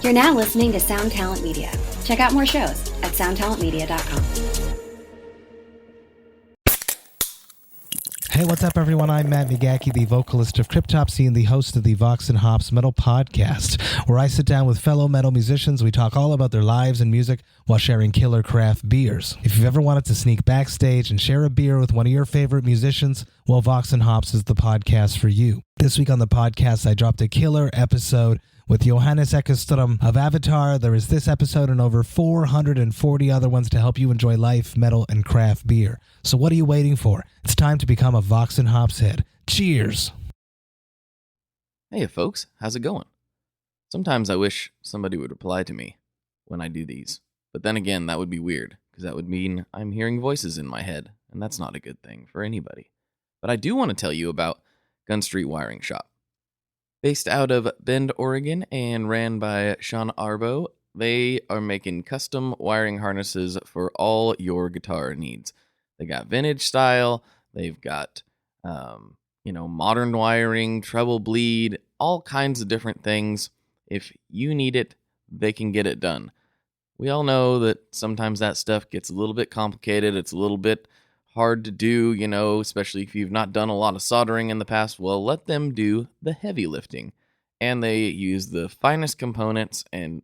You're now listening to Sound Talent Media. Check out more shows at soundtalentmedia.com. Hey, what's up, everyone? I'm Matt Migaki, the vocalist of Cryptopsy and the host of the Vox and Hops Metal Podcast, where I sit down with fellow metal musicians. We talk all about their lives and music while sharing killer craft beers. If you've ever wanted to sneak backstage and share a beer with one of your favorite musicians, well, Vox and Hops is the podcast for you. This week on the podcast, I dropped a killer episode with Johannes Ekström of Avatar. There is this episode and over 440 other ones to help you enjoy life, metal, and craft beer. So what are you waiting for? It's time to become a Vox and Hops head. Cheers! Hey folks, how's it going? Sometimes I wish somebody would reply to me when I do these. But then again, that would be weird, because that would mean I'm hearing voices in my head, and that's not a good thing for anybody. But I do want to tell you about Gun Street Wiring Shop. Based out of Bend, Oregon, and ran by Sean Arbo, they are making custom wiring harnesses for all your guitar needs. They got vintage style, they've got, modern wiring, treble bleed, all kinds of different things. If you need it, they can get it done. We all know that sometimes that stuff gets a little bit complicated. It's a little bit hard to do, especially if you've not done a lot of soldering in the past. Well, let them do the heavy lifting. And they use the finest components and,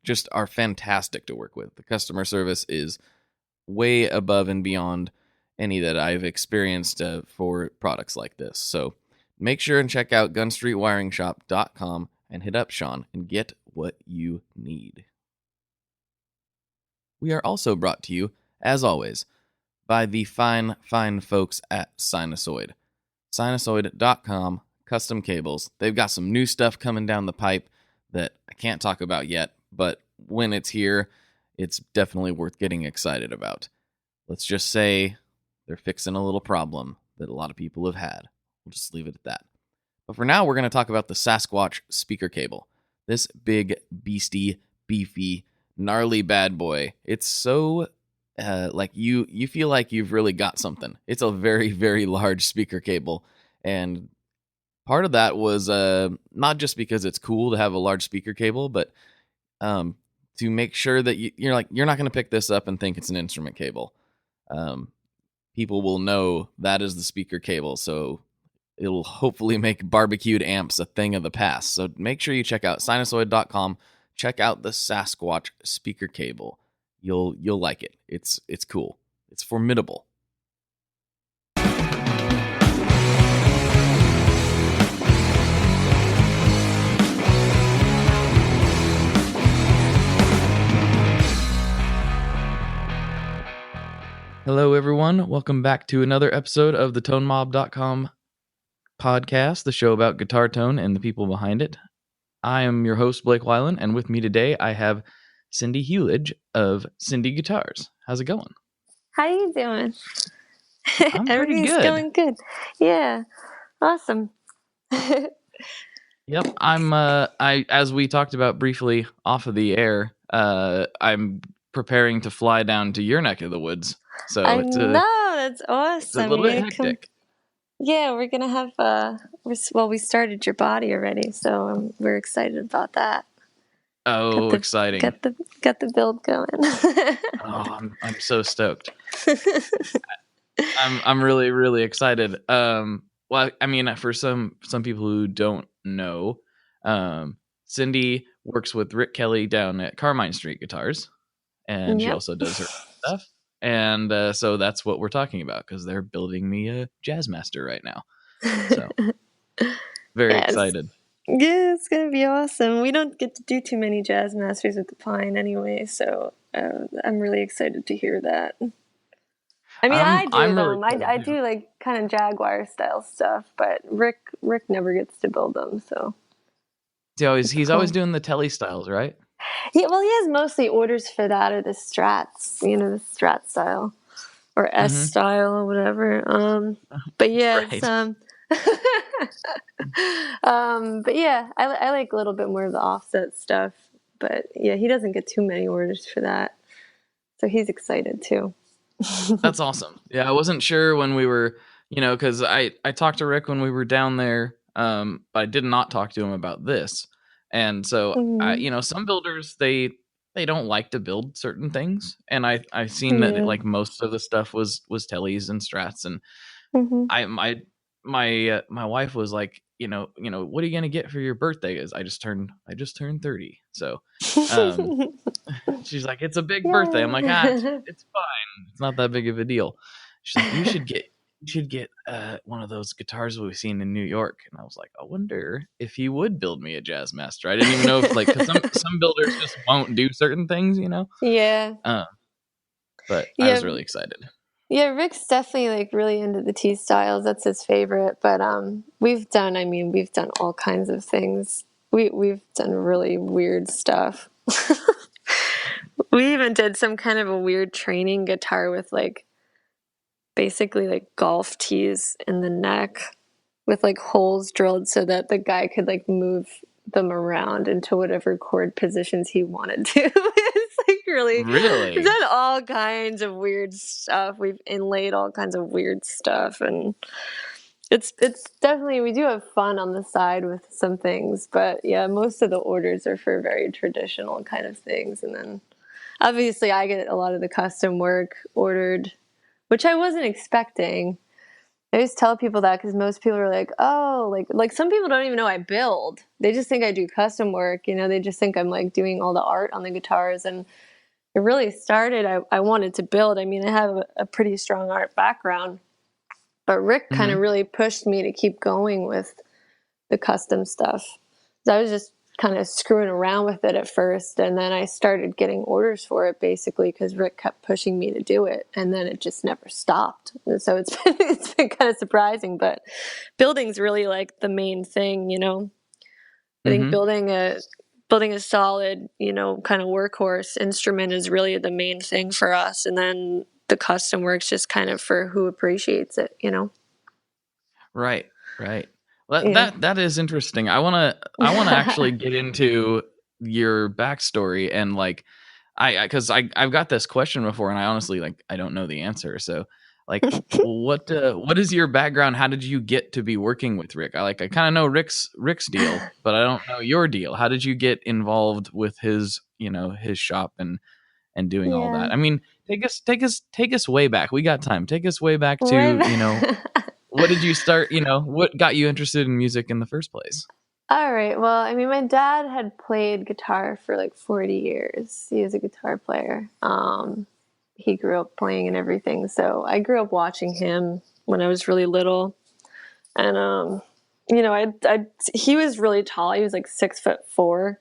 just are fantastic to work with. The customer service is way above and beyond any that I've experienced for products like this. So make sure and check out gunstreetwiringshop.com and hit up Sean and get what you need. We are also brought to you, as always, by the fine folks at Sinusoid. Sinusoid.com, custom cables. They've got some new stuff coming down the pipe that I can't talk about yet, but when it's here, it's definitely worth getting excited about. Let's just say they're fixing a little problem that a lot of people have had. We'll just leave it at that. But for now, we're going to talk about the Sasquatch speaker cable. This big, beastie, beefy, gnarly bad boy. It's so you feel like you've really got something. It's a very, very large speaker cable. And part of that was not just because it's cool to have a large speaker cable, but to make sure that you're not going to pick this up and think it's an instrument cable. People will know that is the speaker cable, so it'll hopefully make barbecued amps a thing of the past. So make sure you check out sinusoid.com. Check out the Sasquatch speaker cable. You'll like it. It's cool. It's formidable. Hello, everyone. Welcome back to another episode of the ToneMob.com podcast, the show about guitar tone and the people behind it. I am your host, Blake Weiland, and with me today I have Cindy Hulej of Cindy Guitars. How's it going? How you doing? I'm pretty Everything's good. going good. Yeah, awesome. Yep, I'm. As we talked about briefly off of the air, I'm preparing to fly down to your neck of the woods. So That's awesome. It's a little bit hectic. Yeah, we're gonna have. We started your body already, so we're excited about that. Oh, exciting! Got the build going. Oh, I'm so stoked. I'm really, really excited. Well, for some people who don't know, Cindy works with Rick Kelly down at Carmine Street Guitars, and she also does her stuff. And so that's what we're talking about, because they're building me a Jazzmaster right now. So very excited. Yeah, it's gonna be awesome. We don't get to do too many Jazzmasters with the Pine anyway, so I'm really excited to hear that. I do like kind of Jaguar style stuff, but Rick never gets to build them, so. He's always doing the Telly styles, right? Yeah, well, he has mostly orders for that or the Strats, the Strat style or S style or whatever. But yeah, right. but yeah, I like a little bit more of the offset stuff. But yeah, he doesn't get too many orders for that, so he's excited too. That's awesome. Yeah, I wasn't sure when we were, because I talked to Rick when we were down there, but I did not talk to him about this. And so, some builders, they don't like to build certain things. And I've seen that like most of the stuff was tellies and strats. And my wife was like, what are you going to get for your birthday? Is I just turned 30. So, she's like, it's a big birthday. I'm like, it's fine. It's not that big of a deal. She's like, you should get one of those guitars we've seen in New York. And I was like, I wonder if he would build me a Jazz Master. I didn't even know if like, cause some builders just won't do certain things, Yeah. But I was really excited. Yeah, Rick's definitely like really into the T styles. That's his favorite. But we've done all kinds of things. We've done really weird stuff. We even did some kind of a weird training guitar with like basically like golf tees in the neck with like holes drilled so that the guy could like move them around into whatever chord positions he wanted to. It's like really we've done all kinds of weird stuff. We've inlaid all kinds of weird stuff, and it's definitely, we do have fun on the side with some things, but yeah, most of the orders are for very traditional kind of things. And then obviously I get a lot of the custom work ordered, which I wasn't expecting. I always tell people that because most people are like, oh, like some people don't even know I build. They just think I do custom work. They just think I'm like doing all the art on the guitars. And it really started, I wanted to build. I mean, I have a pretty strong art background, but Rick kind of really pushed me to keep going with the custom stuff. So I was just kind of screwing around with it at first, and then I started getting orders for it basically because Rick kept pushing me to do it, and then it just never stopped. And so it's been kind of surprising, but building's really like the main thing. I think building a solid, kind of workhorse instrument is really the main thing for us, and then the custom work's just kind of for who appreciates it. Right. Well, that is interesting. I wanna actually get into your backstory and like because I've got this question before, and I honestly I don't know the answer. So like, what is your background? How did you get to be working with Rick? I kind of know Rick's deal, but I don't know your deal. How did you get involved with his his shop and doing all that? I mean, take us way back. We got time. Take us way back to what did you start, what got you interested in music in the first place? All right. Well, I mean, my dad had played guitar for like 40 years. He was a guitar player. He grew up playing and everything. So I grew up watching him when I was really little. And, he was really tall. He was like 6'4".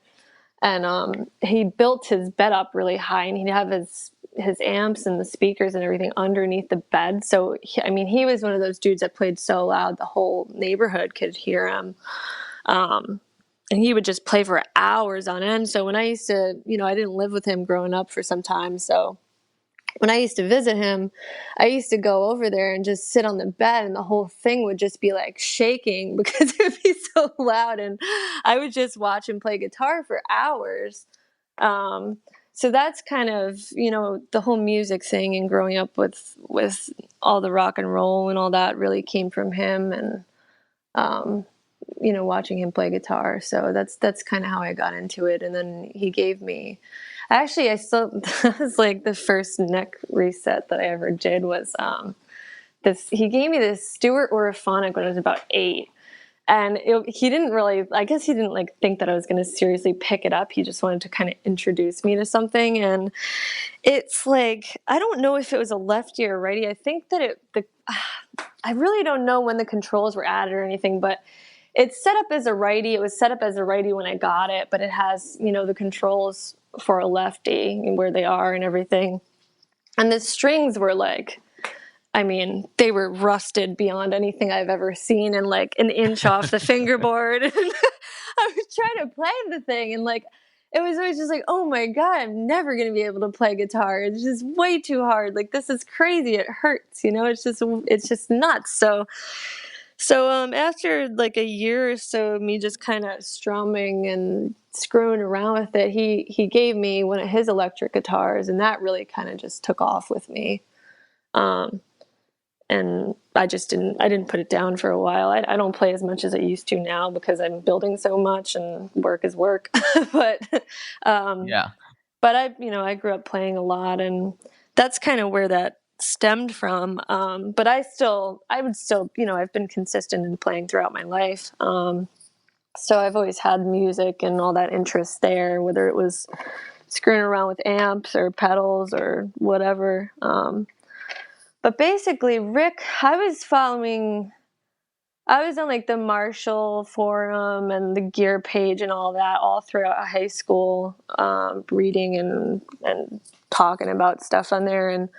And he built his bed up really high, and he'd have his amps and the speakers and everything underneath the bed. So, he was one of those dudes that played so loud the whole neighborhood could hear him. And he would just play for hours on end. So when I used to, I didn't live with him growing up for some time. So when I used to visit him, I used to go over there and just sit on the bed, and the whole thing would just be like shaking because it would be so loud. And I would just watch him play guitar for hours. So that's kind of, the whole music thing and growing up with all the rock and roll and all that really came from him, and, watching him play guitar. So that's kind of how I got into it. And then he gave me, that was like the first neck reset that I ever did was, he gave me this Stewart Oraphonic when I was about 8. And he didn't really, I guess he didn't think that I was going to seriously pick it up. He just wanted to kind of introduce me to something. And it's like, I don't know if it was a lefty or righty. I think that I really don't know when the controls were added or anything, but it's set up as a righty. It was set up as a righty when I got it, but it has, the controls for a lefty and where they are and everything. And the strings were they were rusted beyond anything I've ever seen, and like an inch off the fingerboard. And I was trying to play the thing, and it was always just like, oh my God, I'm never going to be able to play guitar. It's just way too hard. This is crazy. It hurts, it's just nuts. So after a year or so of me just kind of strumming and screwing around with it, he gave me one of his electric guitars, and that really kind of just took off with me. and I didn't put it down for a while. I don't play as much as I used to now because I'm building so much and work is work. But but I grew up playing a lot, and that's kind of where that stemmed from. But I would still, I've been consistent in playing throughout my life. So I've always had music and all that interest there, whether it was screwing around with amps or pedals or whatever. But basically, Rick, I was on like the Marshall forum and the gear page and all that all throughout high school, reading and talking about stuff on there. And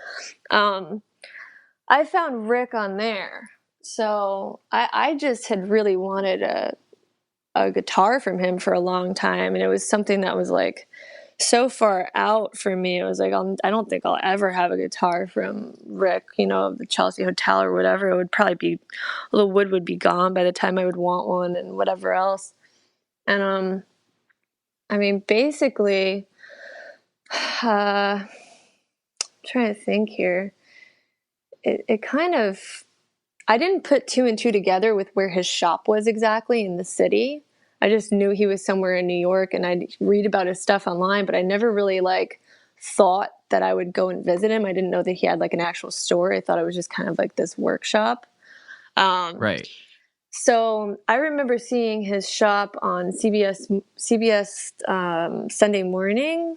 I found Rick on there. So I just had really wanted a guitar from him for a long time. And it was something that was like so far out for me. It was like, I don't think I'll ever have a guitar from Rick, the Chelsea Hotel or whatever. It would probably be, the wood would be gone by the time I would want one and whatever else. And, I mean, basically, trying to think here, it kind of, I didn't put two and two together with where his shop was exactly in the city. I just knew he was somewhere in New York, and I'd read about his stuff online, but I never really thought that I would go and visit him. I didn't know that he had like an actual store. I thought it was just kind of like this workshop. Right. So I remember seeing his shop on CBS Sunday morning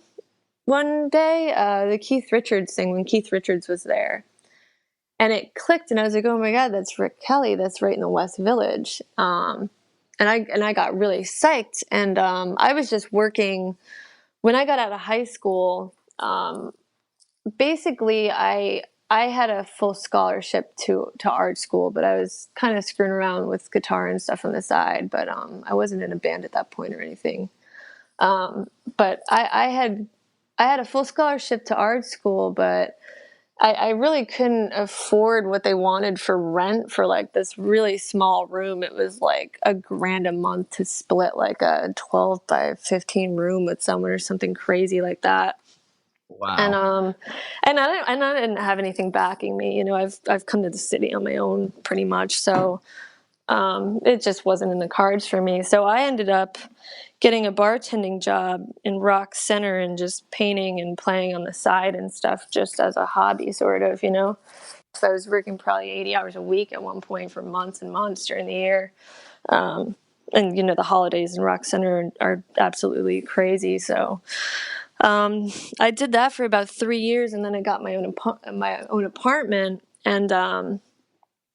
one day, the Keith Richards thing when Keith Richards was there. And it clicked, and I was like, oh my God, that's Rick Kelly. That's right in the West Village. And I got really psyched. And I was just working when I got out of high school. Basically, I had a full scholarship to art school, but I was kind of screwing around with guitar and stuff on the side. But I wasn't in a band at that point or anything. But I had a full scholarship to art school, but I really couldn't afford what they wanted for rent for like this really small room. It was like $1,000 a month to split like a 12 by 15 room with someone or something crazy like that. Wow. And I didn't have anything backing me. I've come to the city on my own pretty much. So it just wasn't in the cards for me. So I ended up getting a bartending job in Rock Center and just painting and playing on the side and stuff just as a hobby, sort of, So I was working probably 80 hours a week at one point for months and months during the year. And, the holidays in Rock Center are absolutely crazy. So I did that for about 3 years, and then I got my own apartment. And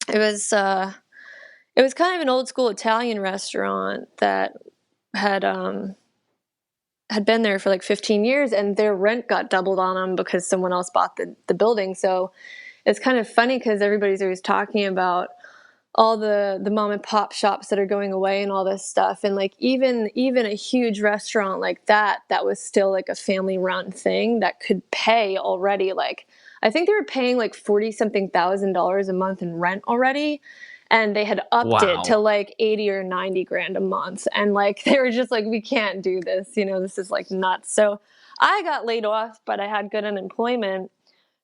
it was kind of an old school Italian restaurant that had been there for like 15 years, and their rent got doubled on them because someone else bought the building. So it's kind of funny because everybody's always talking about all the mom and pop shops that are going away and all this stuff. And like even a huge restaurant like that was still like a family run thing that could pay already. Like, I think they were paying like 40 something $1,000 a month in rent already. And they had upped it to like 80 or 90 grand a month. And like, they were just like, we can't do this. This is like nuts. So I got laid off, but I had good unemployment.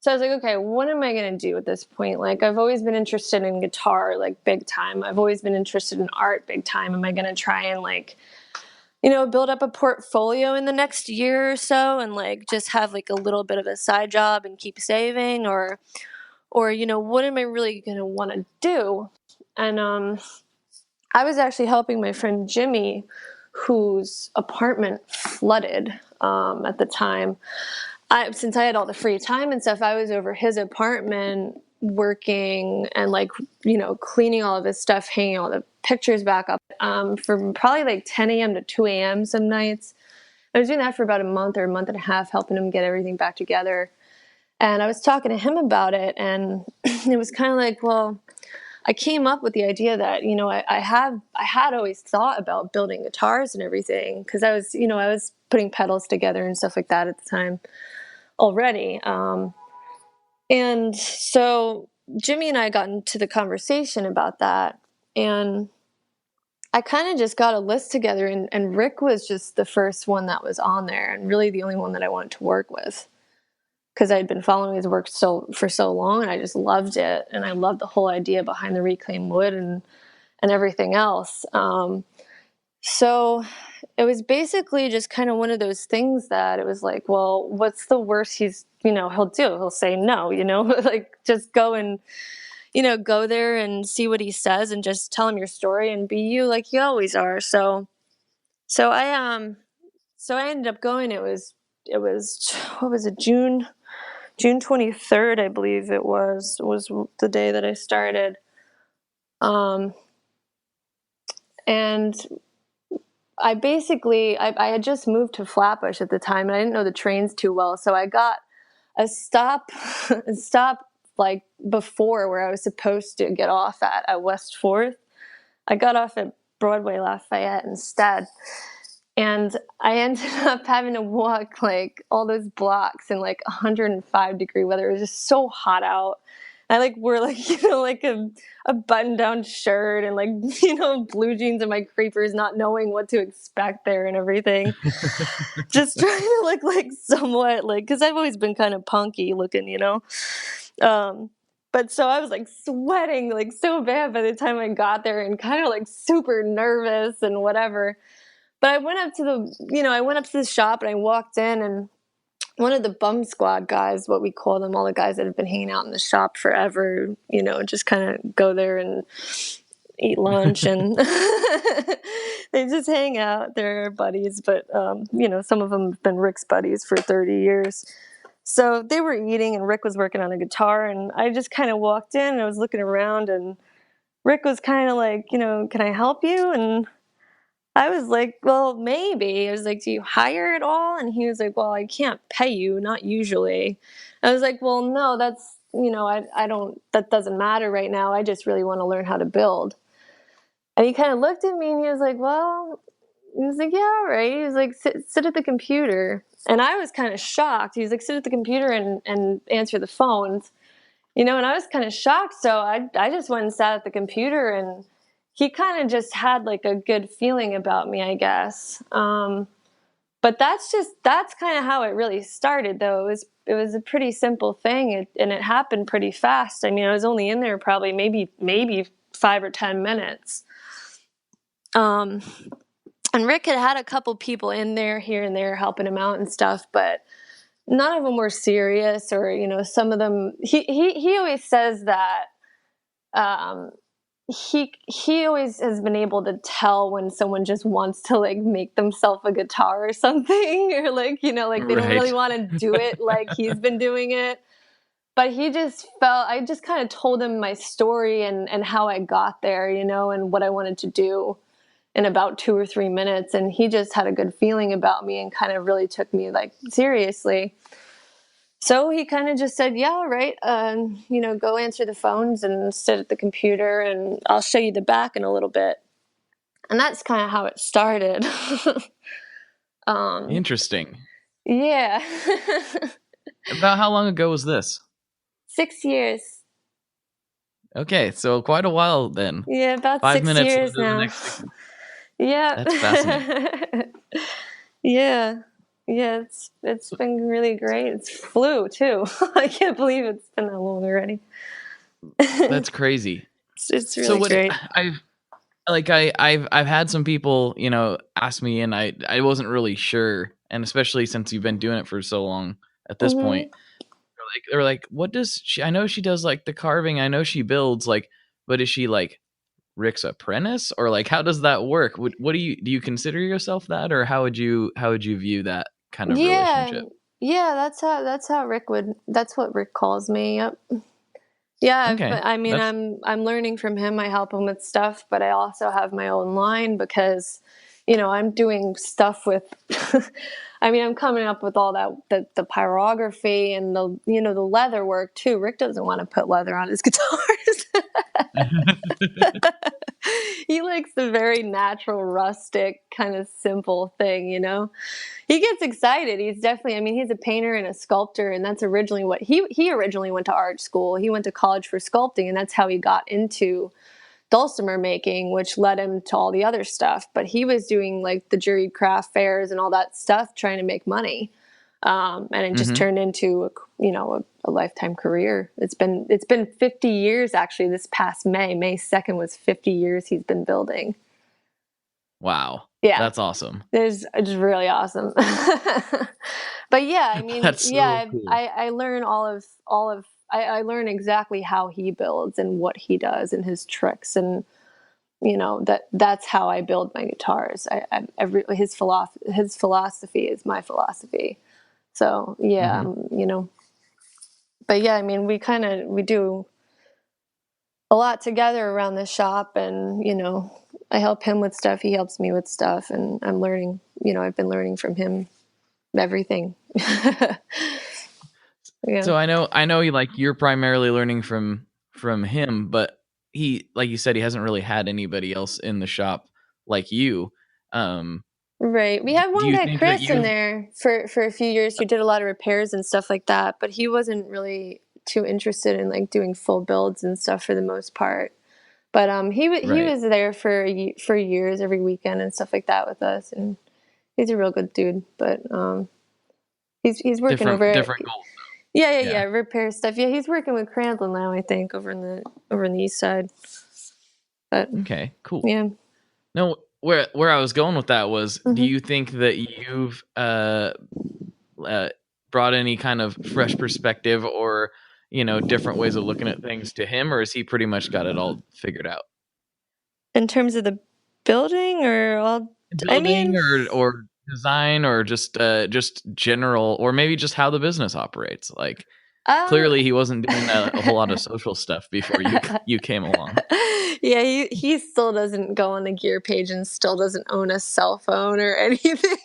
So I was like, okay, what am I going to do at this point? Like, I've always been interested in guitar, like big time. I've always been interested in art big time. Am I going to try and like, build up a portfolio in the next year or so and like just have like a little bit of a side job and keep saving, or what am I really going to want to do? And I was actually helping my friend Jimmy, whose apartment flooded at the time. Since I had all the free time and stuff, I was over his apartment working and like, cleaning all of his stuff, hanging all the pictures back up from probably like 10 a.m. to 2 a.m. some nights. I was doing that for about a month or a month and a half, helping him get everything back together. And I was talking to him about it, and it was kind of like, well, I came up with the idea that, I had always thought about building guitars and everything, because I was putting pedals together and stuff like that at the time already. And so Jimmy and I got into the conversation about that, and I kind of just got a list together, and Rick was just the first one that was on there, and really the only one that I wanted to work with. because I'd been following his work for so long, and I just loved it. And I loved the whole idea behind the reclaimed wood and everything else. So it was basically just kind of one of those things that it was like, well, what's the worst he'll do? He'll say no, like just go and, go there and see what he says and just tell him your story and be you like you always are. So I ended up going. It was what was it, June 23rd, I believe it was the day that I started. And I basically, I had just moved to Flatbush at the time, and I didn't know the trains too well. So I got a stop like before where I was supposed to get off at West 4th. I got off at Broadway Lafayette instead. And I ended up having to walk like all those blocks in like 105-degree weather. It was just so hot out. I like wore like, like a button-down shirt and like, blue jeans and my creepers, not knowing what to expect there and everything. Just trying to look like somewhat like, because I've always been kind of punky looking, But so I was like sweating like so bad by the time I got there and kind of like super nervous and whatever. But I went up to the shop and I walked in, and one of the bum squad guys, what we call them, all the guys that have been hanging out in the shop forever, just kind of go there and eat lunch and they just hang out. They're buddies, but, some of them have been Rick's buddies for 30 years. So they were eating and Rick was working on a guitar, and I just kind of walked in and I was looking around, and Rick was kind of like, can I help you? And I was like, well, maybe. I was like, do you hire at all? And he was like, well, I can't pay you, not usually. I was like, well, no, that's, I don't, that doesn't matter right now. I just really want to learn how to build. And he kind of looked at me and he was like, yeah, all right. He was like, sit at the computer. And I was kind of shocked. He was like, sit at the computer and answer the phones, and I was kind of shocked. So I just went and sat at the computer, and he kind of just had like a good feeling about me, I guess. But that's kind of how it really started, though. It was a pretty simple thing, and it happened pretty fast. I mean, I was only in there probably maybe 5 or 10 minutes. And Rick had a couple people in there here and there helping him out and stuff, but none of them were serious, or some of them. He always says that. He always has been able to tell when someone just wants to like make themselves a guitar or something, or like, they don't really want to do it like he's been doing it. But I just kind of told him my story and how I got there, and what I wanted to do in about 2 or 3 minutes. And he just had a good feeling about me and kind of really took me like seriously. So he kind of just said, yeah, all right, go answer the phones and sit at the computer, and I'll show you the back in a little bit. And that's kind of how it started. Interesting. Yeah. About how long ago was this? 6 years. Okay, so quite a while then. Yeah, about 5 6 minutes years now. Yeah. That's fascinating. Yeah. Yeah, it's been really great. It's flew too. I can't believe it's been that long already. That's crazy. It's really great. I've had some people, ask me, and I wasn't really sure, and especially since you've been doing it for so long at this point, they're like, what does she? I know she does like the carving. I know she builds, like, but is she like Rick's apprentice, or like how does that work? What do you consider yourself that, or how would you view that kind of relationship? Yeah, that's what Rick calls me. Yep. Yeah, okay. I mean, I'm learning from him. I help him with stuff, but I also have my own line because, I'm doing stuff with. I mean, I'm coming up with all that the pyrography and the leather work too. Rick doesn't want to put leather on his guitars. He likes the very natural, rustic, kind of simple thing, He gets excited. He's definitely, he's a painter and a sculptor, and that's originally what he originally went to art school. He went to college for sculpting, and that's how he got into dulcimer making, which led him to all the other stuff. But he was doing like the juried craft fairs and all that stuff, trying to make money. And it just turned into a lifetime career. It's been 50 years actually. This past May 2nd was 50 years he's been building. Wow. Yeah, that's awesome. It's really awesome. But yeah, I mean, that's so cool. I learn I learn exactly how he builds and what he does and his tricks, and that's how I build my guitars. His philosophy is my philosophy. So yeah, but yeah, I mean, we do a lot together around the shop, and I help him with stuff, he helps me with stuff, and I'm learning. I've been learning from him everything. Yeah. So I know you're primarily learning from him, but he, like you said, he hasn't really had anybody else in the shop like you. Right. We had one guy, Chris, in there for a few years who did a lot of repairs and stuff like that, but he wasn't really too interested in like doing full builds and stuff for the most part. But he was there for years, every weekend and stuff like that with us, and he's a real good dude. But he's working over different goals. Yeah, repair stuff. Yeah, he's working with Crandall now, I think, over in the east side. But okay, cool. Yeah. No, where I was going with that was, do you think that you've brought any kind of fresh perspective or different ways of looking at things to him, or has he pretty much got it all figured out? In terms of the building or or design, or just general, or maybe just how the business operates. Like, clearly he wasn't doing a whole lot of social stuff before you came along. Yeah, he still doesn't go on the gear page and still doesn't own a cell phone or anything.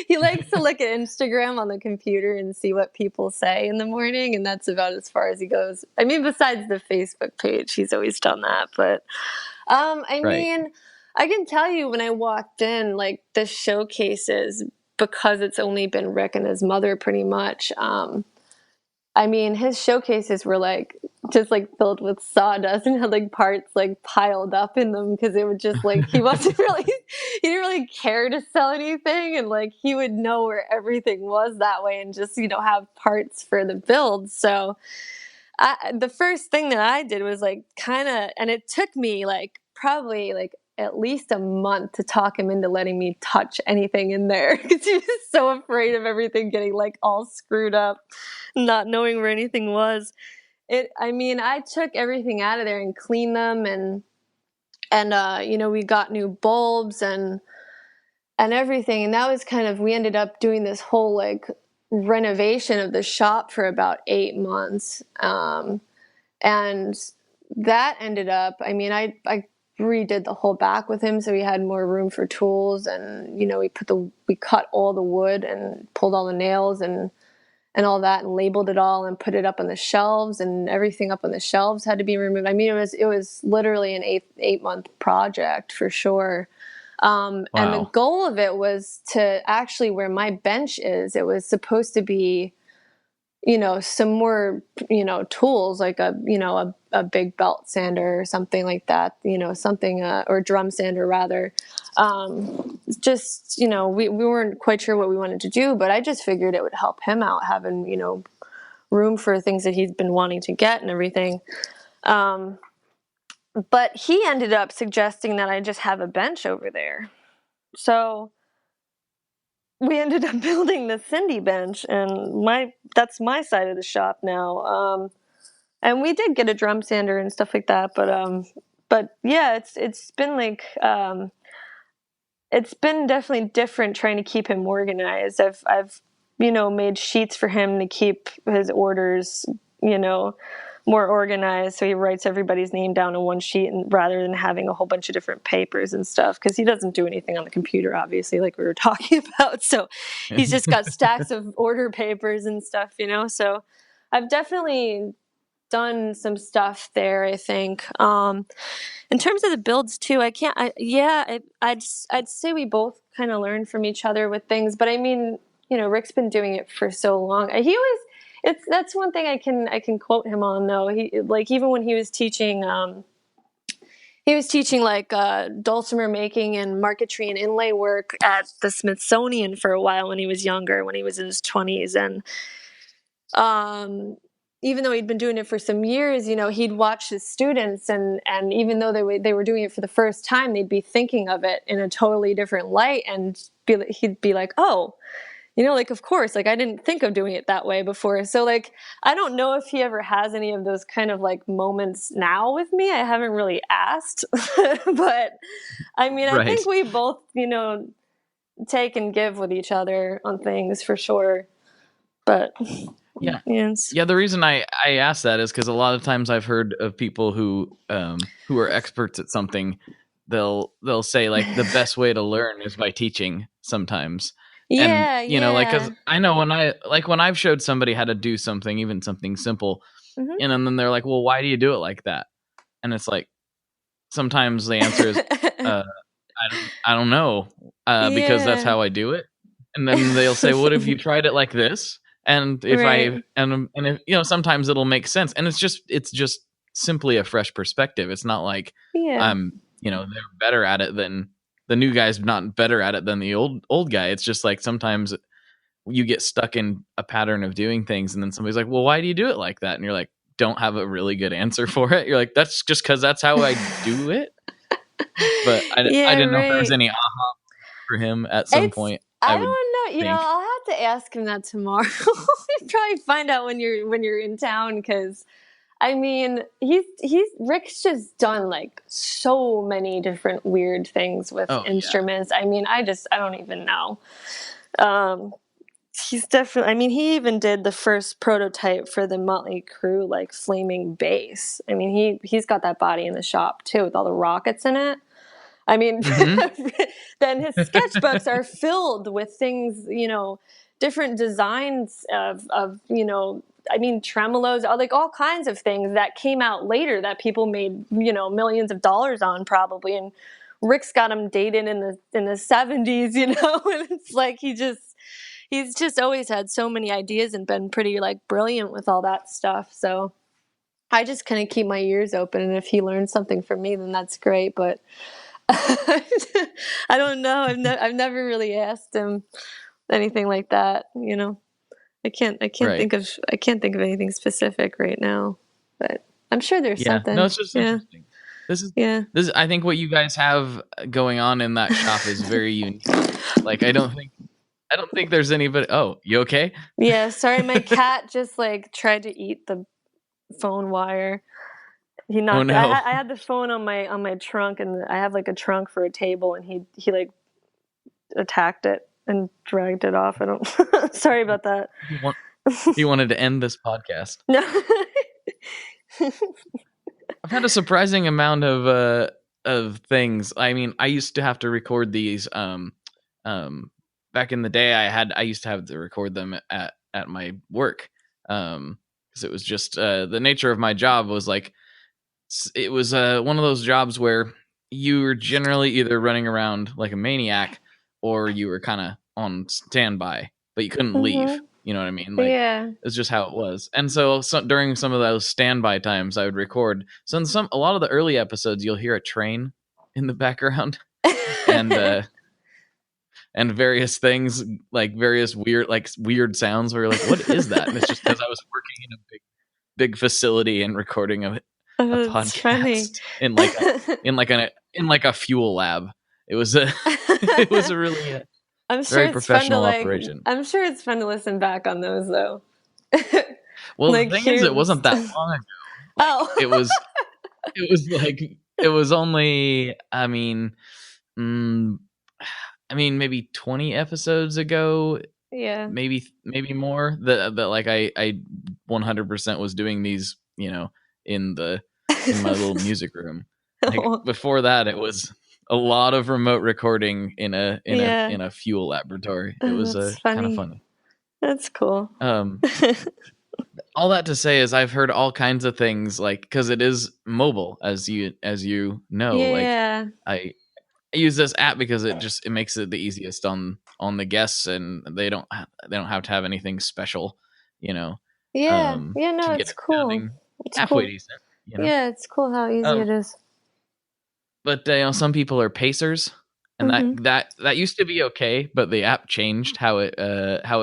He likes to look at Instagram on the computer and see what people say in the morning, and that's about as far as he goes. I mean, besides the Facebook page, he's always done that. But I mean, I can tell you when I walked in, like the showcases, because it's only been Rick and his mother pretty much. I mean, his showcases were like just like filled with sawdust and had like parts like piled up in them, because it would just like he didn't really care to sell anything, and like he would know where everything was that way and just have parts for the build. So the first thing that I did was like and it took me like probably like at least a month to talk him into letting me touch anything in there, because he was so afraid of everything getting like all screwed up, not knowing where anything was. I took everything out of there and cleaned them, and we got new bulbs and everything, and that was we ended up doing this whole like renovation of the shop for about 8 months, and that ended up, I redid the whole back with him so we had more room for tools, and we cut all the wood and pulled all the nails and all that, and labeled it all and put it up on the shelves, and everything up on the shelves had to be removed. It was literally an 8-month project for sure. Wow. And the goal of it was to actually, where my bench is, it was supposed to be some more tools, like a big belt sander or something like that, something or drum sander rather. Just we weren't quite sure what we wanted to do, but I just figured it would help him out, having room for things that he's been wanting to get and everything. But he ended up suggesting that I just have a bench over there, so we ended up building the Cindy bench, and that's my side of the shop now. And we did get a drum sander and stuff like that, but yeah, it's been like it's been definitely different trying to keep him organized. I've made sheets for him to keep his orders more organized, so he writes everybody's name down on one sheet, and rather than having a whole bunch of different papers and stuff, because he doesn't do anything on the computer, obviously, like we were talking about. So he's just got stacks of order papers and stuff, so I've definitely done some stuff there, I think. In terms of the builds too, I'd say we both kind of learn from each other with things, but Rick's been doing it for so long. That's one thing I can quote him on though. He, like, even when he was teaching He was teaching like dulcimer making and marquetry and inlay work at the Smithsonian for a while when he was younger, when he was in his 20s. And even though he'd been doing it for some years, he'd watch his students, and even though they were doing it for the first time, they'd be thinking of it in a totally different light, and he'd be like, oh, like, of course, like, I didn't think of doing it that way before. So, like, I don't know if he ever has any of those kind of, like, moments now with me. I haven't really asked. But, I mean, I think we both, take and give with each other on things for sure. But, yeah. Yes. Yeah, the reason I ask that is because a lot of times I've heard of people who are experts at something. They'll say, like, the best way to learn is by teaching sometimes. Yeah, and like, because I know when I've showed somebody how to do something, even something simple, and then they're like, well, why do you do it like that? And it's like, sometimes the answer is I don't know, because that's how I do it. And then they'll say, what if you tried it like this? And if if, sometimes it'll make sense, and it's just simply a fresh perspective. It's not like they're better at it than the new guy's not better at it than the old guy. It's just like, sometimes you get stuck in a pattern of doing things, and then somebody's like, well, why do you do it like that? And you're like, don't have a really good answer for it. You're like, that's just because that's how I do it. But I didn't know if there was any aha for him at some point. I don't know. I'll have to ask him that tomorrow. Probably find out when you're in town, because I mean, Rick's just done like so many different weird things with instruments. Yeah. I mean, I don't even know. He's definitely, I mean, he even did the first prototype for the Motley Crue, like, flaming bass. I mean, he's got that body in the shop too, with all the rockets in it. I mean, then his sketchbooks are filled with things, different designs of I mean, tremolos, like all kinds of things that came out later that people made, millions of dollars on probably. And Rick's got them dated in the 70s, and it's like he's just always had so many ideas and been pretty, like, brilliant with all that stuff. So I just kind of keep my ears open, and if he learns something from me, then that's great. But I don't know. I've never really asked him anything like that. I can't think of anything specific right now, but I'm sure there's something. No, it's just interesting. This is I think what you guys have going on in that shop is very unique. Like, I don't think there's anybody. Oh, you okay? Yeah, sorry, my cat just, like, tried to eat the phone wire. He knocked. Oh, no. I had the phone on my trunk, and I have, like, a trunk for a table, and he like attacked it and dragged it off. I don't. Sorry about that. You wanted to end this podcast. No. I've had a surprising amount of things. I mean, I used to have to record these. Back in the day, I used to have to record them at my work, because it was just the nature of my job was like, it was one of those jobs where you were generally either running around like a maniac, or you were kind of on standby, but you couldn't leave. You know what I mean? Like, it's just how it was. And so during some of those standby times, I would record. So in a lot of the early episodes, you'll hear a train in the background, and various things, like various weird sounds where you're like, what is that? And it's just because I was working in a big facility and recording a podcast in like a fuel lab. It was a really I'm sure very professional operation. I'm sure it's fun to listen back on those, though. Well, like, the thing is, it wasn't that long ago. Like, it was only, I mean, maybe 20 episodes ago. Yeah. Maybe more. That like I 100% was doing these, in my little music room. Like, before that, it was a lot of remote recording in a fuel laboratory. It was kind of funny. That's cool. All that to say is, I've heard all kinds of things, like, because it is mobile, as you know. Yeah. Like, I use this app because it makes it the easiest on the guests, and they don't have to have anything special, Yeah. No, it's cool. It's halfway decent. Yeah, it's cool how easy it is. but some people are pacers, and that used to be okay, but the app changed how it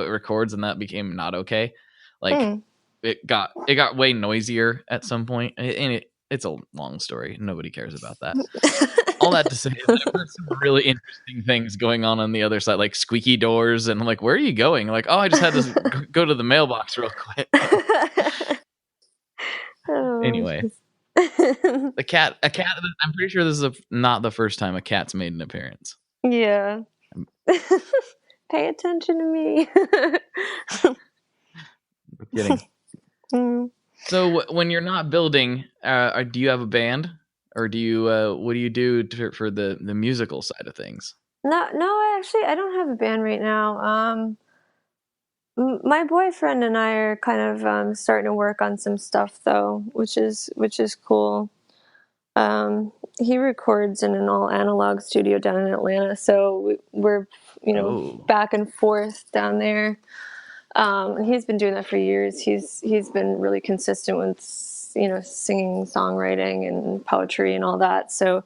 records, and that became not okay. Like it got way noisier at some point, and it's a long story. Nobody cares about that. All that to say, there's some really interesting things going on the other side, like squeaky doors, and I'm like, where are you going? Like, oh, I just had to go to the mailbox real quick. Anyway. A cat. I'm pretty sure this is not the first time a cat's made an appearance. Yeah. Pay attention to me. Kidding. So when you're not building, do you have a band, or do you? What do you do for the musical side of things? No, I don't have a band right now. My boyfriend and I are kind of starting to work on some stuff though, which is cool. He records in an all analog studio down in Atlanta, so we're back and forth down there. And he's been doing that for years. He's been really consistent with singing, songwriting, and poetry and all that. So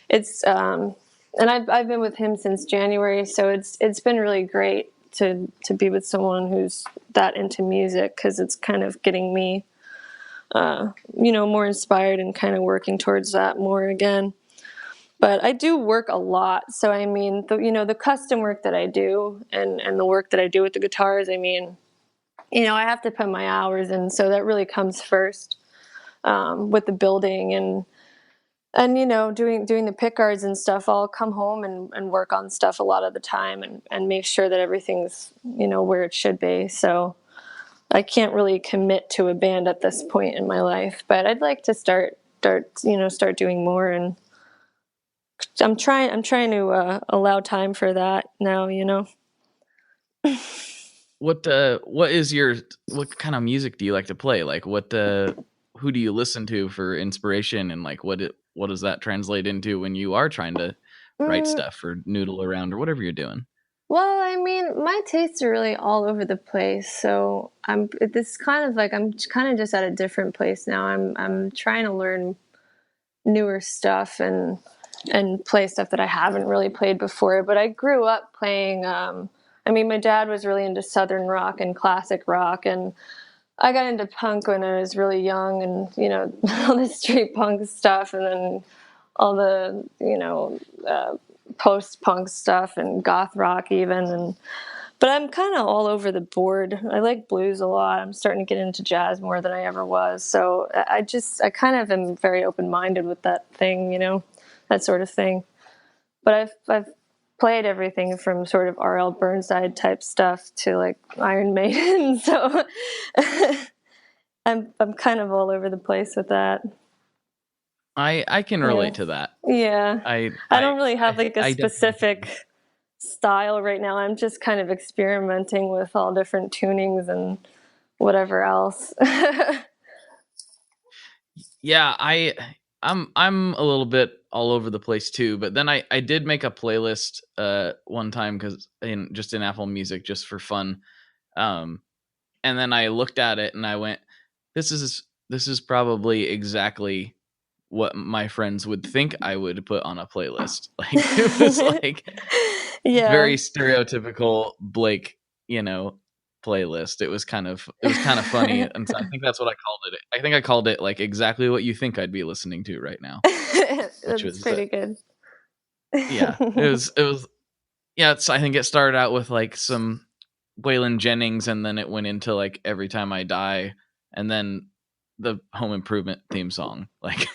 it's and I've been with him since January, so it's been really great to be with someone who's that into music, because it's kind of getting me more inspired and kind of working towards that more again. But I do work a lot. So, I mean, the custom work that I do and the work that I do with the guitars, I mean, I have to put my hours in. So that really comes first with the building and doing the pick guards and stuff. I'll come home and work on stuff a lot of the time and make sure that everything's, where it should be. So I can't really commit to a band at this point in my life, but I'd like to start doing more, and I'm trying to allow time for that now, What kind of music do you like to play? Like who do you listen to for inspiration, and like what does that translate into when you are trying to write stuff or noodle around or whatever you're doing? Well, I mean, my tastes are really all over the place. So I'm kind of just at a different place now. I'm trying to learn newer stuff and play stuff that I haven't really played before. But I grew up playing. My dad was really into Southern rock and classic rock, and I got into punk when I was really young, and all the street punk stuff, and then all the post-punk stuff and goth rock even, but I'm kind of all over the board. I like blues a lot. I'm starting to get into jazz more than I ever was. So I kind of am very open-minded with that thing, that sort of thing. But I've played everything from sort of R.L. Burnside type stuff to like Iron Maiden. So I'm kind of all over the place with that. I can relate to that. Yeah. I don't really have like a specific style right now. I'm just kind of experimenting with all different tunings and whatever else. Yeah, I'm a little bit all over the place too, but then I did make a playlist one time just in Apple Music just for fun. And then I looked at it and I went, this is probably exactly what my friends would think I would put on a playlist. Like it was like very stereotypical Blake, playlist. It was kind of funny, and so I think that's what I called it. I think I called it like exactly what you think I'd be listening to right now. Which was pretty good. Yeah, it was. Yeah, I think it started out with like some Waylon Jennings, and then it went into like Every Time I Die, and then the Home Improvement theme song. Like,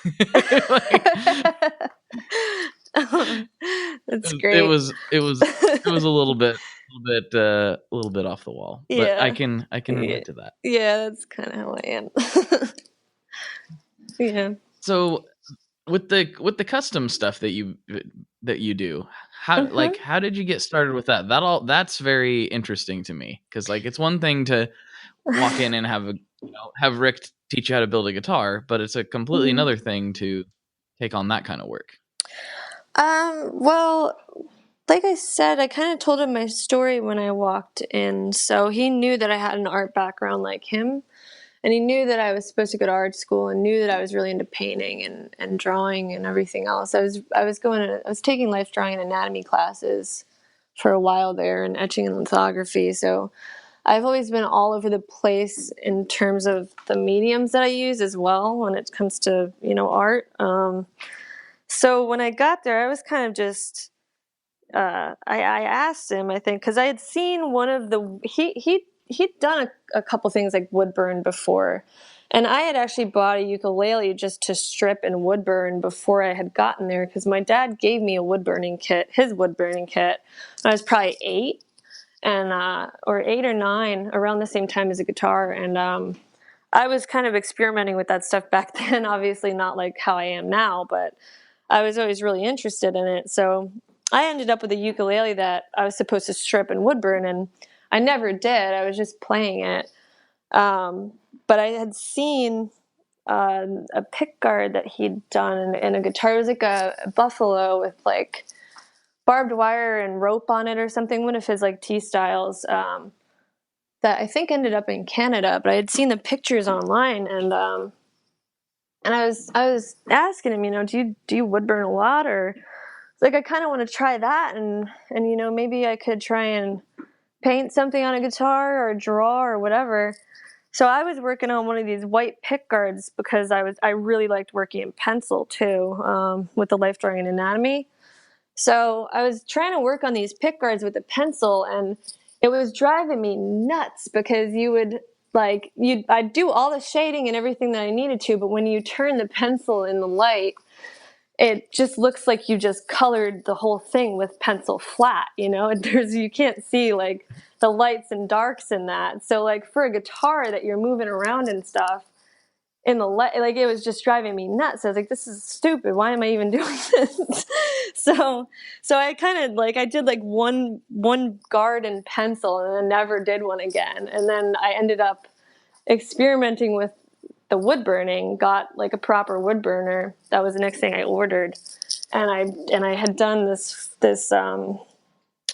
that's great. It was a little bit off the wall, but I can relate to that. Yeah, that's kind of how I am. Yeah. So with the custom stuff that you do, how did you get started with that? That's very interesting to me, because like it's one thing to walk in and have Rick teach you how to build a guitar, but it's a completely another thing to take on that kind of work. Well, like I said, I kind of told him my story when I walked in, so he knew that I had an art background like him. And he knew that I was supposed to go to art school and knew that I was really into painting and drawing and everything else. I was taking life drawing and anatomy classes for a while there, and etching and lithography. So I've always been all over the place in terms of the mediums that I use as well when it comes to, art. So when I got there, I was kind of just, I asked him, I think, because I had seen one of he'd done a couple things like wood burn before. And I had actually bought a ukulele just to strip and wood burn before I had gotten there, because my dad gave me his wood burning kit. I was probably 8, or 8 or 9, around the same time as a guitar. And I was kind of experimenting with that stuff back then, obviously not like how I am now, but I was always really interested in it. So I ended up with a ukulele that I was supposed to strip and wood burn, and I never did. I was just playing it. But I had seen a pick guard that he'd done in a guitar. It was like a buffalo with like barbed wire and rope on it or something, one of his like T-styles, that I think ended up in Canada. But I had seen the pictures online, and I was asking him, do you wood burn a lot, or like I kind of want to try that, and maybe I could try and paint something on a guitar or draw or whatever. So I was working on one of these white pick guards because I really liked working in pencil too, with the life drawing and anatomy. So I was trying to work on these pick guards with a pencil, and it was driving me nuts because I'd do all the shading and everything that I needed to, but when you turn the pencil in the light, it just looks like you just colored the whole thing with pencil flat, you can't see like the lights and darks in that. So like for a guitar that you're moving around and stuff in the light, like it was just driving me nuts. I was like, this is stupid. Why am I even doing this? So I kind of I did like one guard and pencil, and then never did one again. And then I ended up experimenting with the wood burning, got like a proper wood burner. That was the next thing I ordered. And I had done this it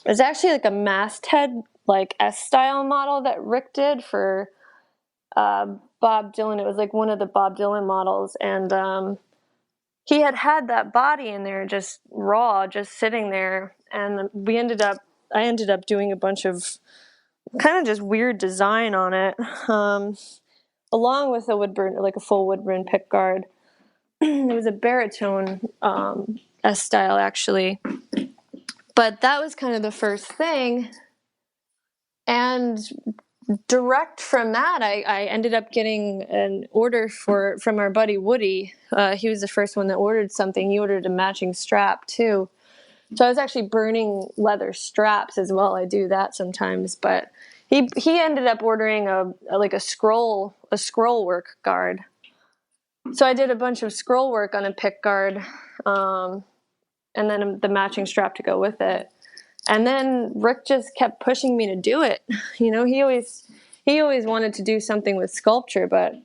was actually like a masthead, like S-style model that Rick did for Bob Dylan. It was like one of the Bob Dylan models. And he had that body in there just raw, just sitting there. And I ended up doing a bunch of kind of just weird design on it. Along with a wood burn, like a full wood burn pick guard. It was a baritone S-style, actually. But that was kind of the first thing. And direct from that, I ended up getting an order from our buddy Woody. He was the first one that ordered something. He ordered a matching strap, too. So I was actually burning leather straps as well. I do that sometimes, but he ended up ordering a scroll work guard. So I did a bunch of scroll work on a pick guard, and then the matching strap to go with it. And then Rick just kept pushing me to do it. He always wanted to do something with sculpture, but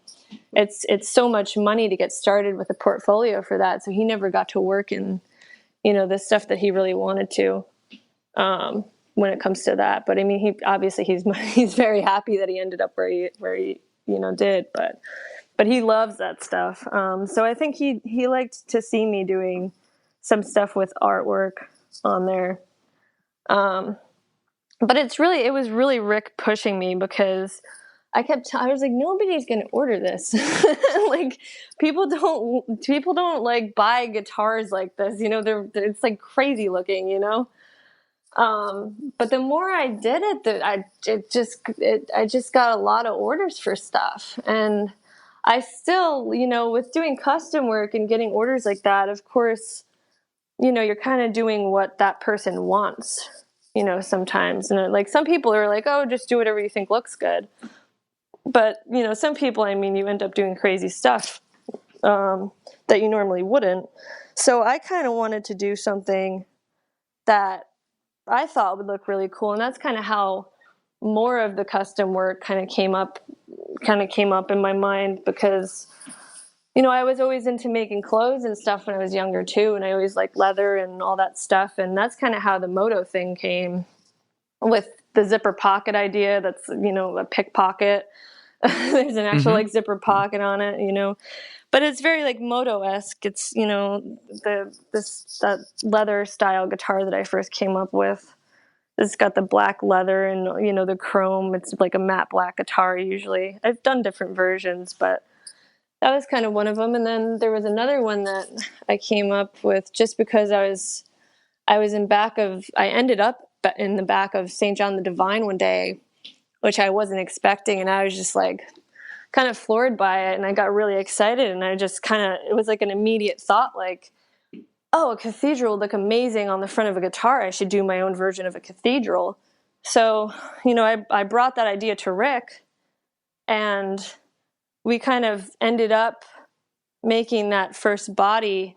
it's so much money to get started with a portfolio for that. So he never got to work in the stuff that he really wanted to, when it comes to that. But I mean, he's very happy that he ended up where he did, but he loves that stuff. So I think he liked to see me doing some stuff with artwork on there. But it was really Rick pushing me, because I was like, nobody's going to order this. Like people don't like buy guitars like this, it's like crazy looking, but the more I did it, I just got a lot of orders for stuff. And I still, with doing custom work and getting orders like that, of course, you're kind of doing what that person wants, sometimes. And like some people are like, oh, just do whatever you think looks good. But, some people, you end up doing crazy stuff that you normally wouldn't. So I kind of wanted to do something that I thought would look really cool. And that's kind of how more of the custom work kind of came up in my mind, because, I was always into making clothes and stuff when I was younger too. And I always liked leather and all that stuff. And that's kind of how the moto thing came, with the zipper pocket idea. That's, a pickpocket. There's an actual like zipper pocket on it, you know. But it's very like Moto-esque. It's, you know, that leather style guitar that I first came up with. It's got the black leather and, you know, the chrome. It's like a matte black guitar usually. I've done different versions, but that was kind of one of them. And then there was another one that I came up with just because I ended up in the back of St. John the Divine one day, which I wasn't expecting. And I was just like kind of floored by it. And I got really excited. And I just it was like an immediate thought, like, oh, a cathedral would look amazing on the front of a guitar. I should do my own version of a cathedral. So, you know, I brought that idea to Rick, and we kind of ended up making that first body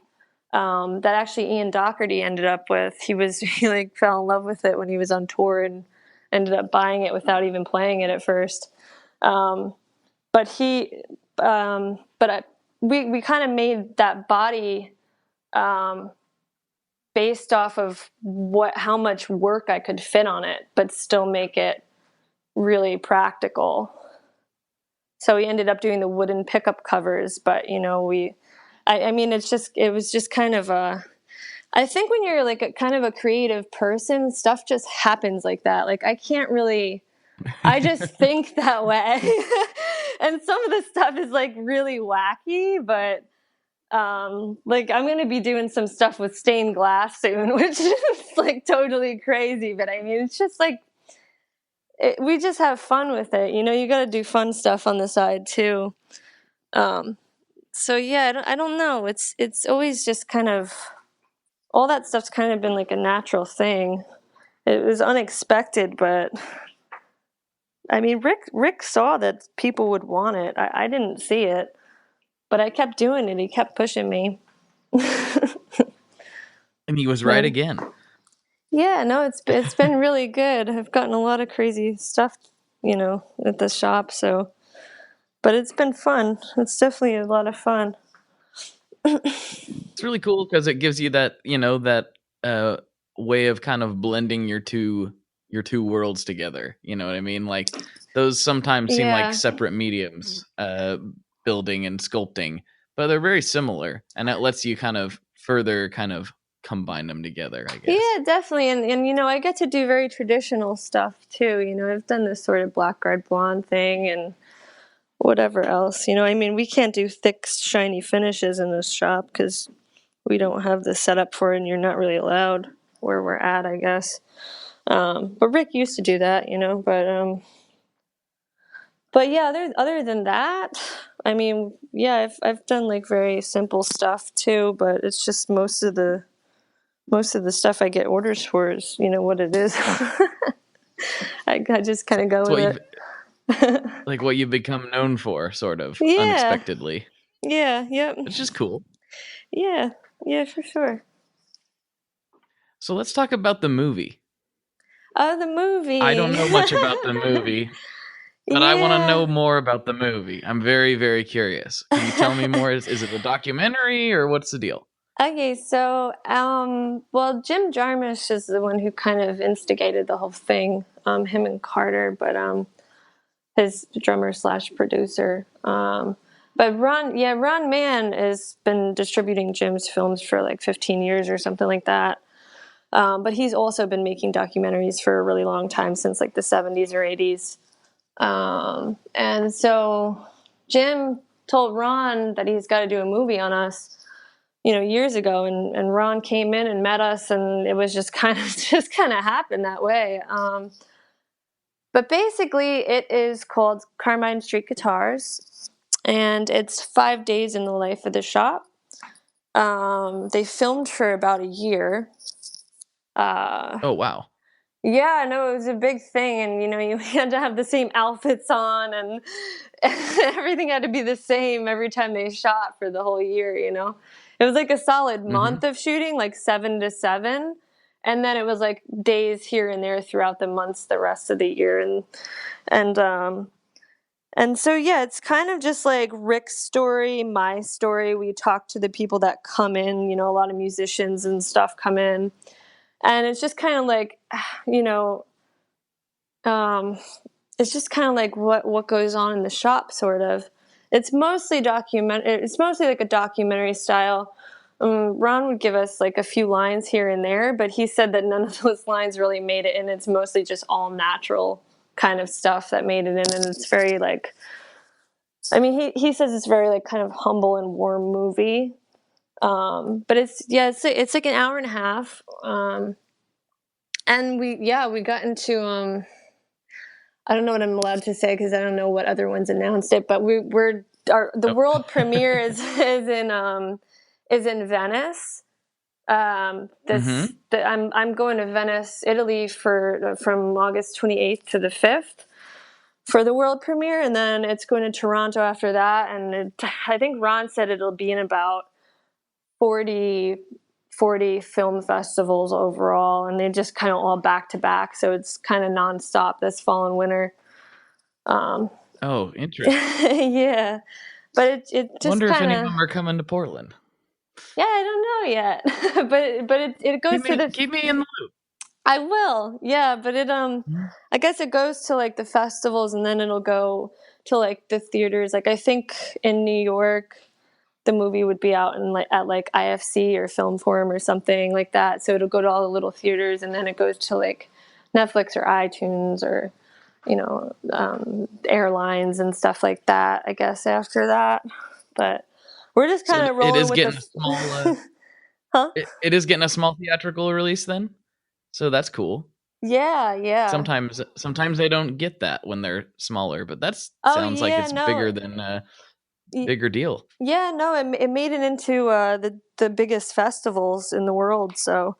that actually Ian Doherty ended up with. He like fell in love with it when he was on tour and ended up buying it without even playing it at first. But we kind of made that body based off of how much work I could fit on it, but still make it really practical. So we ended up doing the wooden pickup covers, but you know, it was just kind of I think when you're like kind of a creative person, stuff just happens like that. Like I just think that way. And some of the stuff is like really wacky, but like I'm going to be doing some stuff with stained glass soon, which is like totally crazy. But I mean, it's just like, we just have fun with it. You know, you got to do fun stuff on the side too. So yeah, I don't know. It's always just kind of, all that stuff's kind of been like a natural thing. It was unexpected, but I mean, Rick saw that people would want it. I didn't see it, but I kept doing it. He kept pushing me. And he was right again. Yeah, no, it's been really good. I've gotten a lot of crazy stuff, you know, at the shop. So, but it's been fun. It's definitely a lot of fun. It's really cool because it gives you that, you know, that way of kind of blending your two worlds together. You know what I mean? Like those sometimes seem like separate mediums, building and sculpting, but they're very similar, and that lets you kind of further kind of combine them together, I guess. Yeah, definitely. And you know, I get to do very traditional stuff too. You know, I've done this sort of black red blonde thing and whatever else. You know, I mean, we can't do thick, shiny finishes in this shop because we don't have the setup for it, and you're not really allowed where we're at, I guess. But Rick used to do that, you know, but yeah, other than that, I mean, yeah, I've done like very simple stuff too, but it's just most of the stuff I get orders for is, you know, what it is. I just kind of go with it. Like what you've become known for, sort of, unexpectedly. Yeah, yep. It's just cool. Yeah, for sure. So let's talk about the movie. The movie. I don't know much about the movie, but I want to know more about the movie. I'm very, very curious. Can you tell me more? Is it a documentary or what's the deal? Okay, so, well, Jim Jarmusch is the one who kind of instigated the whole thing, him and Carter, but his drummer / producer. But Ron Mann has been distributing Jim's films for like 15 years or something like that. But he's also been making documentaries for a really long time, since like the 70s or 80s. And so Jim told Ron that he's got to do a movie on us, you know, years ago, and Ron came in and met us, and it was just kind of happened that way. But basically, it is called Carmine Street Guitars, and it's 5 days in the life of the shop. They filmed for about a year. Oh wow! Yeah, no, it was a big thing, and you know, you had to have the same outfits on, and everything had to be the same every time they shot for the whole year. You know, it was like a solid month of shooting, like 7 to 7, and then it was like days here and there throughout the months, the rest of the year, and so yeah, it's kind of just like Rick's story, my story. We talk to the people that come in, you know, a lot of musicians and stuff come in. And it's just kind of like, you know, it's just kind of like what goes on in the shop, sort of. It's mostly It's mostly like a documentary style. Ron would give us like a few lines here and there, but he said that none of those lines really made it, and it's mostly just all natural kind of stuff that made it in, and it's very like, I mean, he says it's very like kind of humble and warm movie. But it's like an hour and a half. And we got into I don't know what I'm allowed to say because I don't know what other ones announced it, but the world premiere is in Venice. I'm going to Venice, Italy from August 28th to the 5th for the world premiere, and then it's going to Toronto after that. And I think Ron said it'll be in about 40 film festivals overall, and they just kind of all back to back, so it's kind of nonstop this fall and winter. Oh, interesting. Yeah, but it just wonder if any of them are coming to Portland. Yeah, I don't know yet, but it goes keep me in the loop. I will, yeah, but I guess it goes to like the festivals, and then it'll go to like the theaters. Like I think in New York, the movie would be out in at IFC or Film Forum or something like that. So it'll go to all the little theaters, and then it goes to like Netflix or iTunes or, airlines and stuff like that, I guess, after that. But we're just kind of rolling with a small, huh? It is getting a small theatrical release then? So that's cool. Yeah. Sometimes they don't get that when they're smaller, but that sounds like it's bigger than bigger deal. Yeah, no, it made it into the biggest festivals in the world, so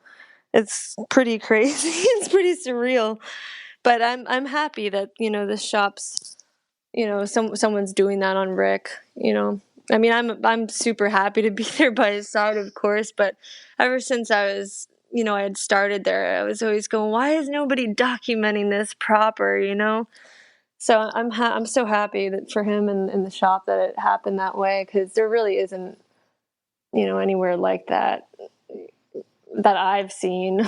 it's pretty crazy. It's pretty surreal, but I'm happy that the shop's someone's doing that on Rick. I mean, I'm super happy to be there by his side, of course, but ever since I was I had started there, I was always going, why is nobody documenting this proper? So I'm so happy that for him and the shop that it happened that way, because there really isn't anywhere like that I've seen. And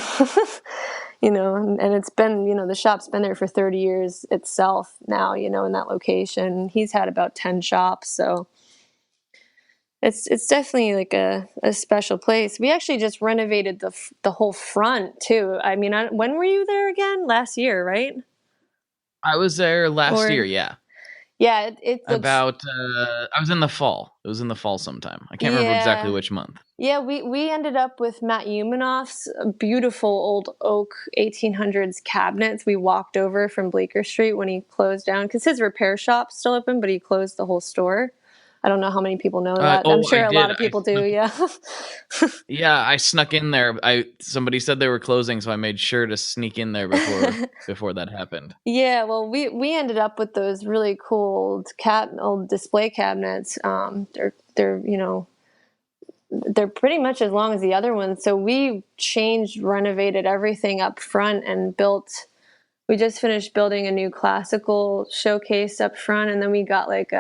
it's been the shop's been there for 30 years itself now, in that location. He's had about 10 shops, so it's definitely like a special place. We actually just renovated the whole front too. I mean, when were you there again? Last year, right? I was there last year, yeah. Yeah, it looks... About I was in the fall. It was in the fall sometime. I can't remember exactly which month. Yeah, we ended up with Matt Umanoff's beautiful old oak 1800s cabinets. We walked over from Bleecker Street when he closed down, because his repair shop's still open, but he closed the whole store. I don't know how many people know that. I'm sure a lot of people do. Yeah. Yeah, I snuck in there. Somebody said they were closing, so I made sure to sneak in there before that happened. Yeah, well, we ended up with those really cool old display cabinets. They're pretty much as long as the other ones. So we renovated everything up front and we just finished building a new classical showcase up front, and then we got like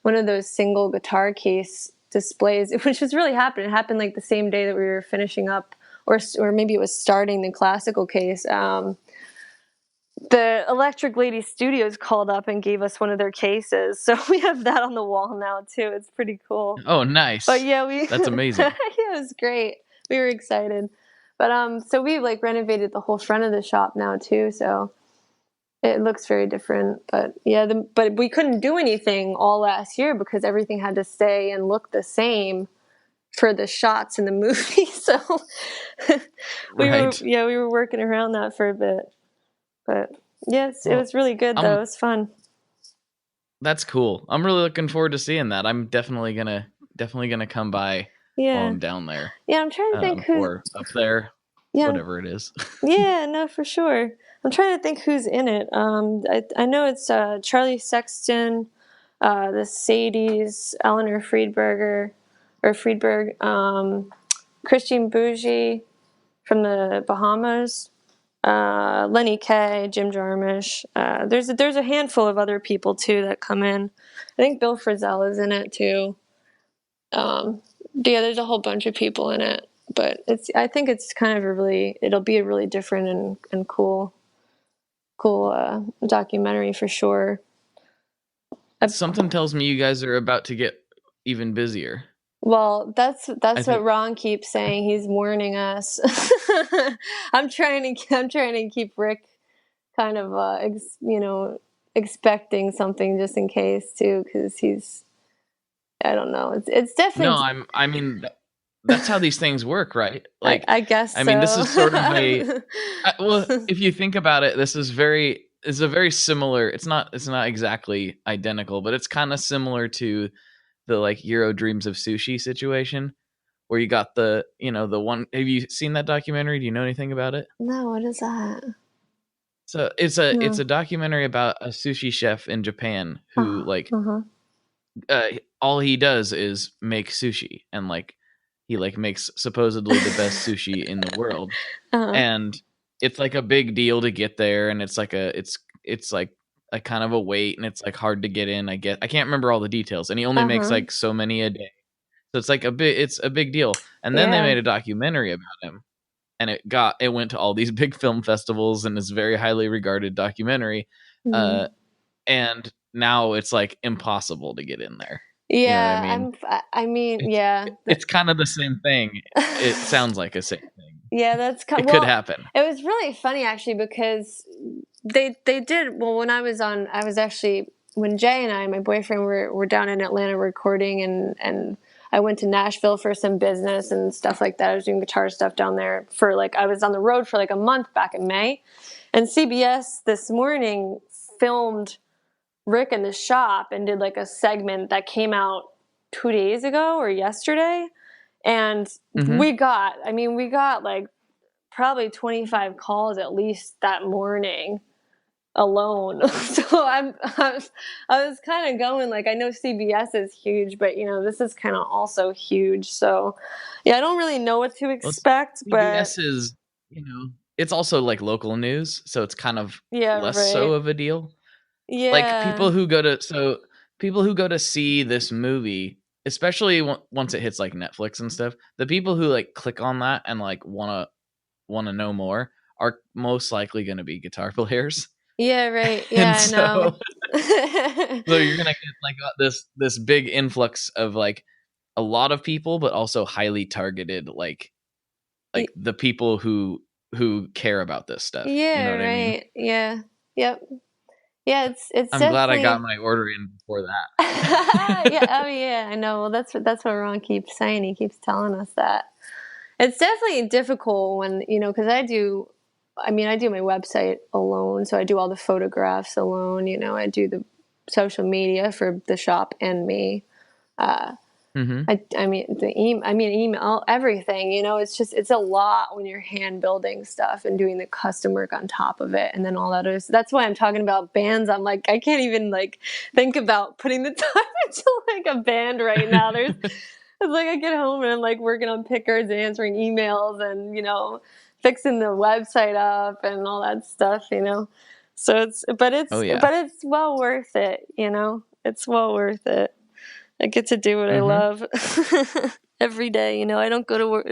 one of those single guitar case displays, which was really happening. It happened like the same day that we were finishing up, or maybe it was starting the classical case. The Electric Lady Studios called up and gave us one of their cases, so we have that on the wall now too. It's pretty cool. Oh, nice! But yeah, that's amazing. Yeah, it was great. We were excited, but so we like renovated the whole front of the shop now too. So it looks very different. But yeah, but we couldn't do anything all last year because everything had to stay and look the same for the shots in the movie. So we were working around that for a bit. But yes, it was really good though. It was fun. That's cool. I'm really looking forward to seeing that. I'm definitely gonna come by while I'm down there. Yeah, I'm trying to think or up there. Yeah. Whatever it is. Yeah, no, for sure. I'm trying to think who's in it. I know it's Charlie Sexton, the Sadies, Eleanor Friedberg, Christine Bougie from the Bahamas. Lenny Kaye, Jim Jarmusch. There's a handful of other people too that come in. I think Bill Frisell is in it too. Yeah, there's a whole bunch of people in it, but I think it's kind of it'll be a really different and cool documentary for sure. Something tells me you guys are about to get even busier. Well, that's what Ron keeps saying. He's warning us. I'm trying to keep Rick kind of expecting something just in case too, because he's, I don't know. It's definitely no. I mean, that's how these things work, right? Like, I guess. I mean, this is sort of well, if you think about it, this is a very similar. It's not exactly identical, but it's kind of similar to the like Euro Dreams of Sushi situation, where you got the one. Have you seen that documentary? Do you know anything about it? No, what is that? So it's a documentary about a sushi chef in Japan who all he does is make sushi, and like he like makes supposedly the best sushi in the world, and it's like a big deal to get there, and it's like a kind of a wait, and it's like hard to get in. I can't remember all the details, and he only makes like so many a day, so it's like it's a big deal. And then they made a documentary about him, and it went to all these big film festivals, and is very highly regarded documentary. And now it's like impossible to get in there. Yeah, you know what I mean? It's kind of the same thing. It sounds like a same thing. Yeah, that's it could happen. It was really funny actually, because they did well when I was actually, when Jay and I, my boyfriend, were down in Atlanta recording, and I went to Nashville for some business and stuff like that. I was doing guitar stuff down there I was on the road for like a month back in May, and CBS this morning filmed Rick in the shop and did like a segment that came out 2 days ago or yesterday. And we got like probably 25 calls at least that morning alone. So I was kind of going like, I know CBS is huge, but this is kind of also huge. So yeah, I don't really know what to expect. CBS is, it's also like local news, so it's kind of less so of a deal. Yeah, like people who go to see this movie, especially once it hits like Netflix and stuff, the people who like click on that and like want to know more are most likely going to be guitar players. Yeah, right. Yeah, I know. So you're gonna get like this big influx of like a lot of people, but also highly targeted, like the people who care about this stuff. Yeah, you know what right. I mean? Yeah. Yep. Yeah, it's. I'm glad I got my order in before that. Yeah. Oh, yeah. I know. Well, that's what Ron keeps saying. He keeps telling us that. It's definitely difficult when because I do my website alone, so I do all the photographs alone. I do the social media for the shop and me. Email, everything. It's a lot when you're hand building stuff and doing the custom work on top of it, and then all that is. That's why I'm talking about bands. I'm like, I can't even like think about putting the time into like a band right now. It's like I get home and I'm like working on pickers and answering emails and fixing the website up and all that stuff. So it's well worth it. It's well worth it. I get to do what I love every day. I don't go to work.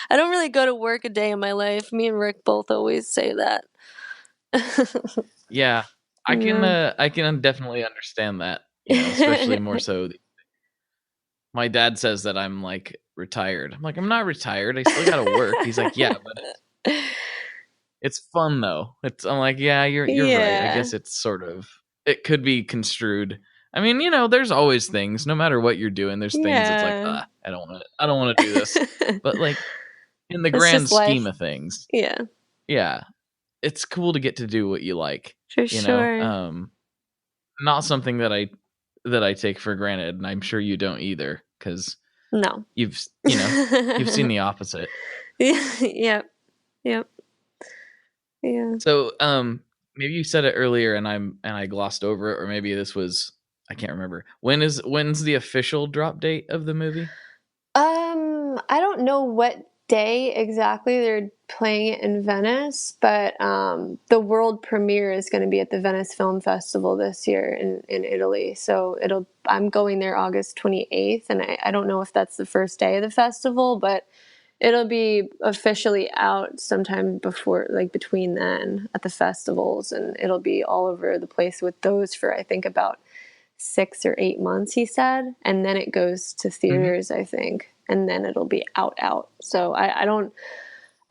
I don't really go to work a day in my life. Me and Rick both always say that. Yeah, I can definitely understand that. Especially more so. My dad says that I'm like retired. I'm like, I'm not retired. I still gotta work. He's like, yeah, but it's fun though. I'm like, yeah, you're right. I guess it's sort of, it could be construed. I mean, there's always things, no matter what you're doing, there's things it's like, I don't want to do this. But like in the grand scheme of things. Yeah. Yeah. It's cool to get to do what you like. For sure. Not something that I take for granted, and I'm sure you don't either, because you've seen the opposite. Yep. Yeah. So maybe you said it earlier and I glossed over it, or maybe this was, I can't remember. When's the official drop date of the movie? I don't know what day exactly they're playing it in Venice, but the world premiere is going to be at the Venice Film Festival this year in Italy. So I'm going there August 28th, and I don't know if that's the first day of the festival, but it'll be officially out sometime before, like between then at the festivals, and it'll be all over the place with those for I think about 6 or 8 months, he said, and then it goes to theaters, I think, and then it'll be out. So I don't.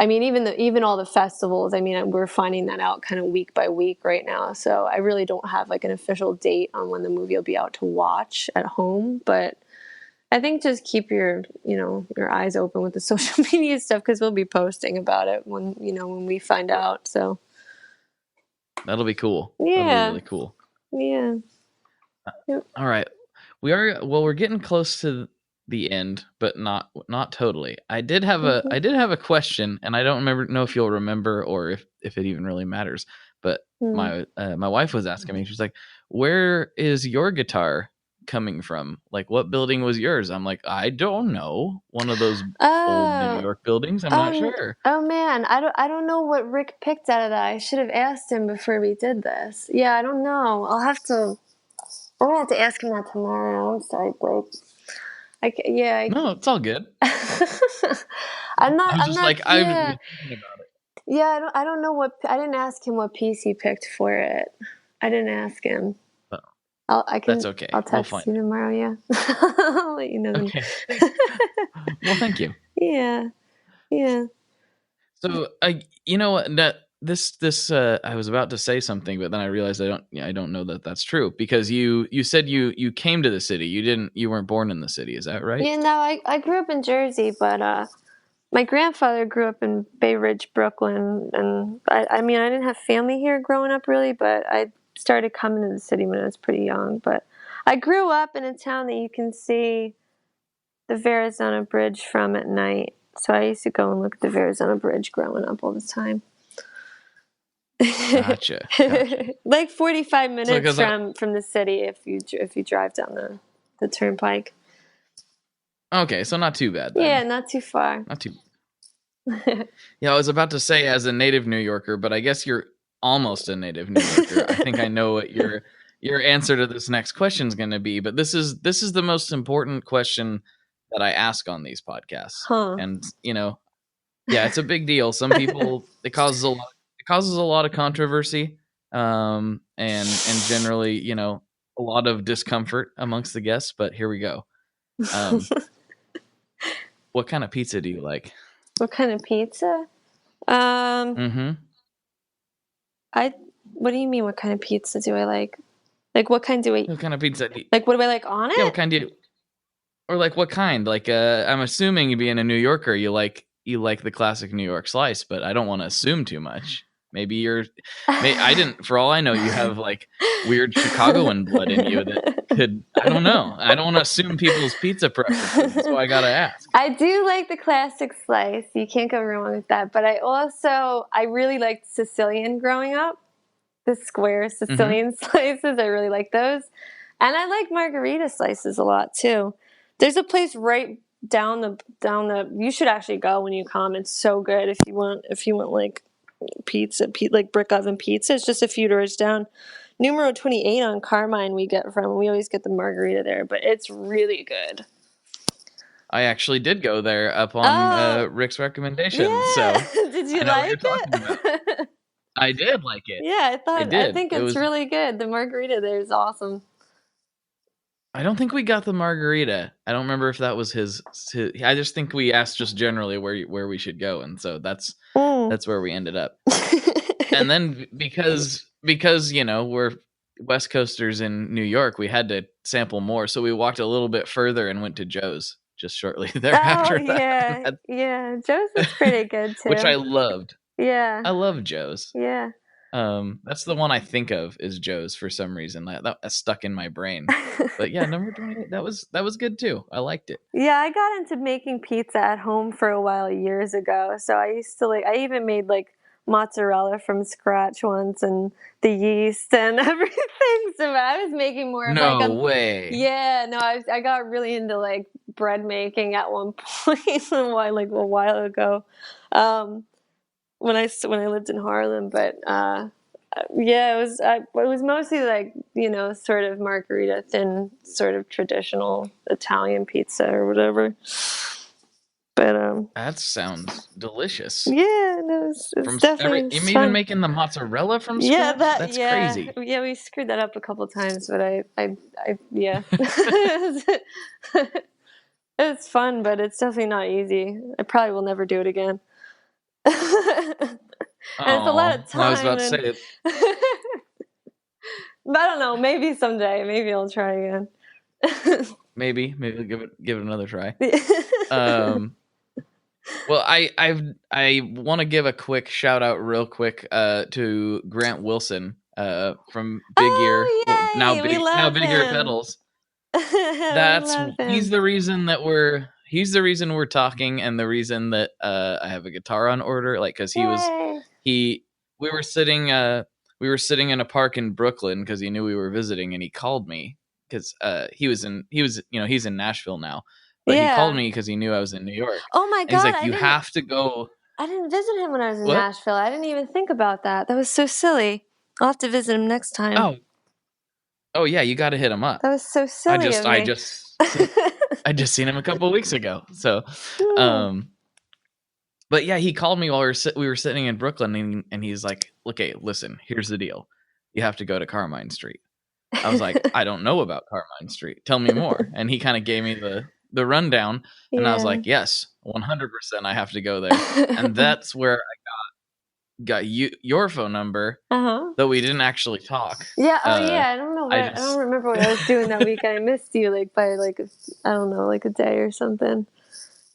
I mean, even all the festivals, I mean, we're finding that out kind of week by week right now. So I really don't have like an official date on when the movie will be out to watch at home. But I think just keep your eyes open with the social media stuff, because we'll be posting about it when we find out. So that'll be cool. Yeah. That'll be really cool. Yeah. All right. We're getting close to the end, but not totally. I did have a question, and I don't know if you'll remember or if it even really matters. But my wife was asking me. She's like, "Where is your guitar coming from? Like, what building was yours?" I'm like, "I don't know. One of those old New York buildings. I'm not sure." Oh man, I don't know what Rick picked out of that. I should have asked him before we did this. Yeah, I don't know. I'm gonna have to ask him that tomorrow. I'm sorry, Blake. No, it's all good. I'm not thinking about it. Yeah, I don't know I didn't ask him what piece he picked for it. I didn't ask him. That's okay. I'll text you tomorrow. Yeah, I'll let you know. Okay. Well, thank you. Yeah. So this I was about to say something, but then I realized I don't know that that's true, because you said you came to the city. You weren't born in the city. Is that right? Yeah, no, I grew up in Jersey, but my grandfather grew up in Bay Ridge, Brooklyn, and I mean I didn't have family here growing up really, but I started coming to the city when I was pretty young. But I grew up in a town that you can see the Verrazano Bridge from at night. So I used to go and look at the Verrazano Bridge growing up all the time. Gotcha. Like 45 minutes from the city if you drive down the turnpike. Okay, so not too bad then. Yeah, not too far. Not too. Yeah, I was about to say as a native New Yorker, but I guess you're almost a native New Yorker. I think I know what your answer to this next question is going to be, but this is the most important question that I ask on these podcasts. And yeah, it's a big deal. Some people it causes a lot of controversy, and generally, a lot of discomfort amongst the guests. But here we go. What kind of pizza do you like? What kind of pizza? What do you mean? What kind of pizza do I like? Like, what kind do I? What kind of pizza? Like, what do I like on it? Yeah, what kind do you? Or like, what kind? Like, I'm assuming you being a New Yorker, you like the classic New York slice, but I don't want to assume too much. Maybe I didn't. For all I know, you have like weird Chicagoan blood in you that could. I don't know. I don't want to assume people's pizza preferences. That's why I gotta ask. I do like the classic slice. You can't go wrong with that. But I really liked Sicilian growing up. The square Sicilian slices, I really like those, and I like margarita slices a lot too. There's a place right down the. You should actually go when you come. It's so good if you want like pizza, like brick oven pizza. It's just a few doors down. Numero 28 on Carmine we get from. We always get the margarita there, but it's really good. I actually did go there up on Rick's recommendation. Yeah. So did you like it? I did like it. Yeah, I think it's really good. The margarita there is awesome. I don't think we got the margarita. I don't remember if that was his. I just think we asked just generally where we should go, and so that's where we ended up. And then because we're West Coasters in New York, we had to sample more, so we walked a little bit further and went to Joe's just shortly thereafter. Yeah, Joe's is pretty good too, which I loved. Yeah, I love Joe's. Yeah. That's the one I think of is Joe's for some reason. That stuck in my brain. But yeah, number 28, that was good too. I liked it. Yeah, I got into making pizza at home for a while years ago. So I used to I even made like mozzarella from scratch once and the yeast and everything. So I was making more of no way. Yeah, no, I got really into like bread making at one point a while ago. When I lived in Harlem, but yeah, it was mostly like sort of margarita, thin, sort of traditional Italian pizza or whatever. But that sounds delicious. Yeah, no, it's definitely I'm even making the mozzarella from scratch. That's crazy. Yeah, we screwed that up a couple times, but I yeah, it's fun, but it's definitely not easy. I probably will never do it again. And it's a lot of time. I was about to say it. But I don't know. Maybe someday. Maybe I'll try again. maybe give it another try. Well, I want to give a quick shout out, real quick, to Grant Wilson, from Big Ear, now Big Ear Pedals. He's the reason we're talking, and the reason that I have a guitar on order, like, because we were sitting in a park in Brooklyn because he knew we were visiting, and he called me because he's in Nashville now, but he called me because he knew I was in New York. Oh my God! He's like, you have to go. I didn't visit him when I was in Nashville. I didn't even think about that. That was so silly. I'll have to visit him next time. Oh yeah, you got to hit him up. That was so silly of me. I just seen him a couple weeks ago. So, but yeah, he called me while we were sitting in Brooklyn, and he's like, "Okay, listen, here's the deal. You have to go to Carmine Street." I was like, "I don't know about Carmine Street. Tell me more." And he kind of gave me the rundown, and I was like, "Yes, 100%, I have to go there." And that's where I got your phone number, though we didn't actually talk. Yeah, I don't know. I don't remember what I was doing that week. I missed you by I don't know, a day or something.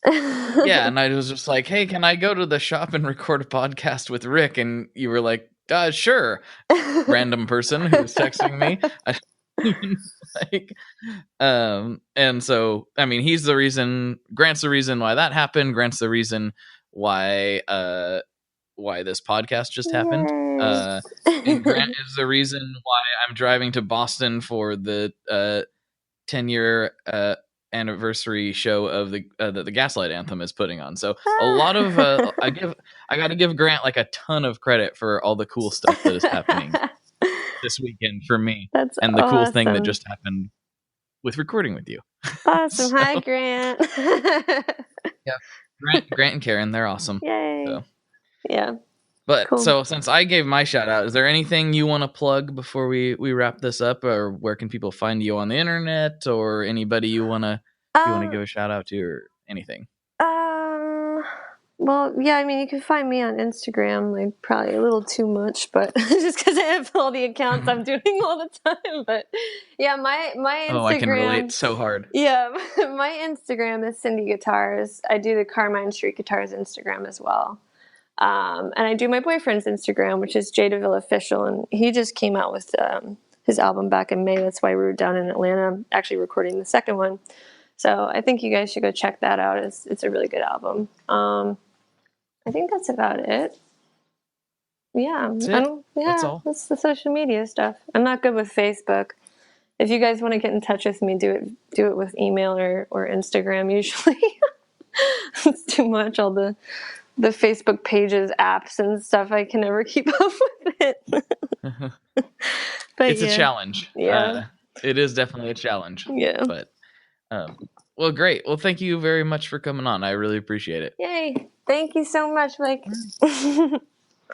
Yeah, and I was just like, "Hey, can I go to the shop and record a podcast with Rick?" And you were like, "Sure." Random person who was texting me. And so, I mean, Grant's the reason why that happened. Grant's the reason why this podcast just happened. And Grant is the reason why I'm driving to Boston for the 10-year anniversary show of the Gaslight Anthem is putting on. So a lot of I got to give Grant a ton of credit for all the cool stuff that is happening this weekend for me. That's and the cool thing that just happened with recording with you. Awesome. So, hi, Grant. Yeah, Grant and Karen, they're awesome. Yay. So. Yeah. But cool. So since I gave my shout out, is there anything you want to plug before we wrap this up, or where can people find you on the internet, or anybody you want to give a shout out to, or anything? Well, yeah, I mean, you can find me on Instagram, probably a little too much, but just because I have all the accounts I'm doing all the time. But yeah, my Instagram. Oh, I can relate so hard. Yeah, my Instagram is Cindy Guitars. I do the Carmine Street Guitars Instagram as well. And I do my boyfriend's Instagram, which is J DeVille Official, and he just came out with his album back in May. That's why we were down in Atlanta, actually recording the second one. So I think you guys should go check that out. It's a really good album. I think that's about it. Yeah, That's all. That's the social media stuff. I'm not good with Facebook. If you guys want to get in touch with me, do it with email or Instagram. Usually, it's too much. All the Facebook pages, apps, and stuff. I can never keep up with it. But it's a challenge. Yeah, it is definitely a challenge. Yeah, but well, great. Well, thank you very much for coming on. I really appreciate it. Yay! Thank you so much, Mike.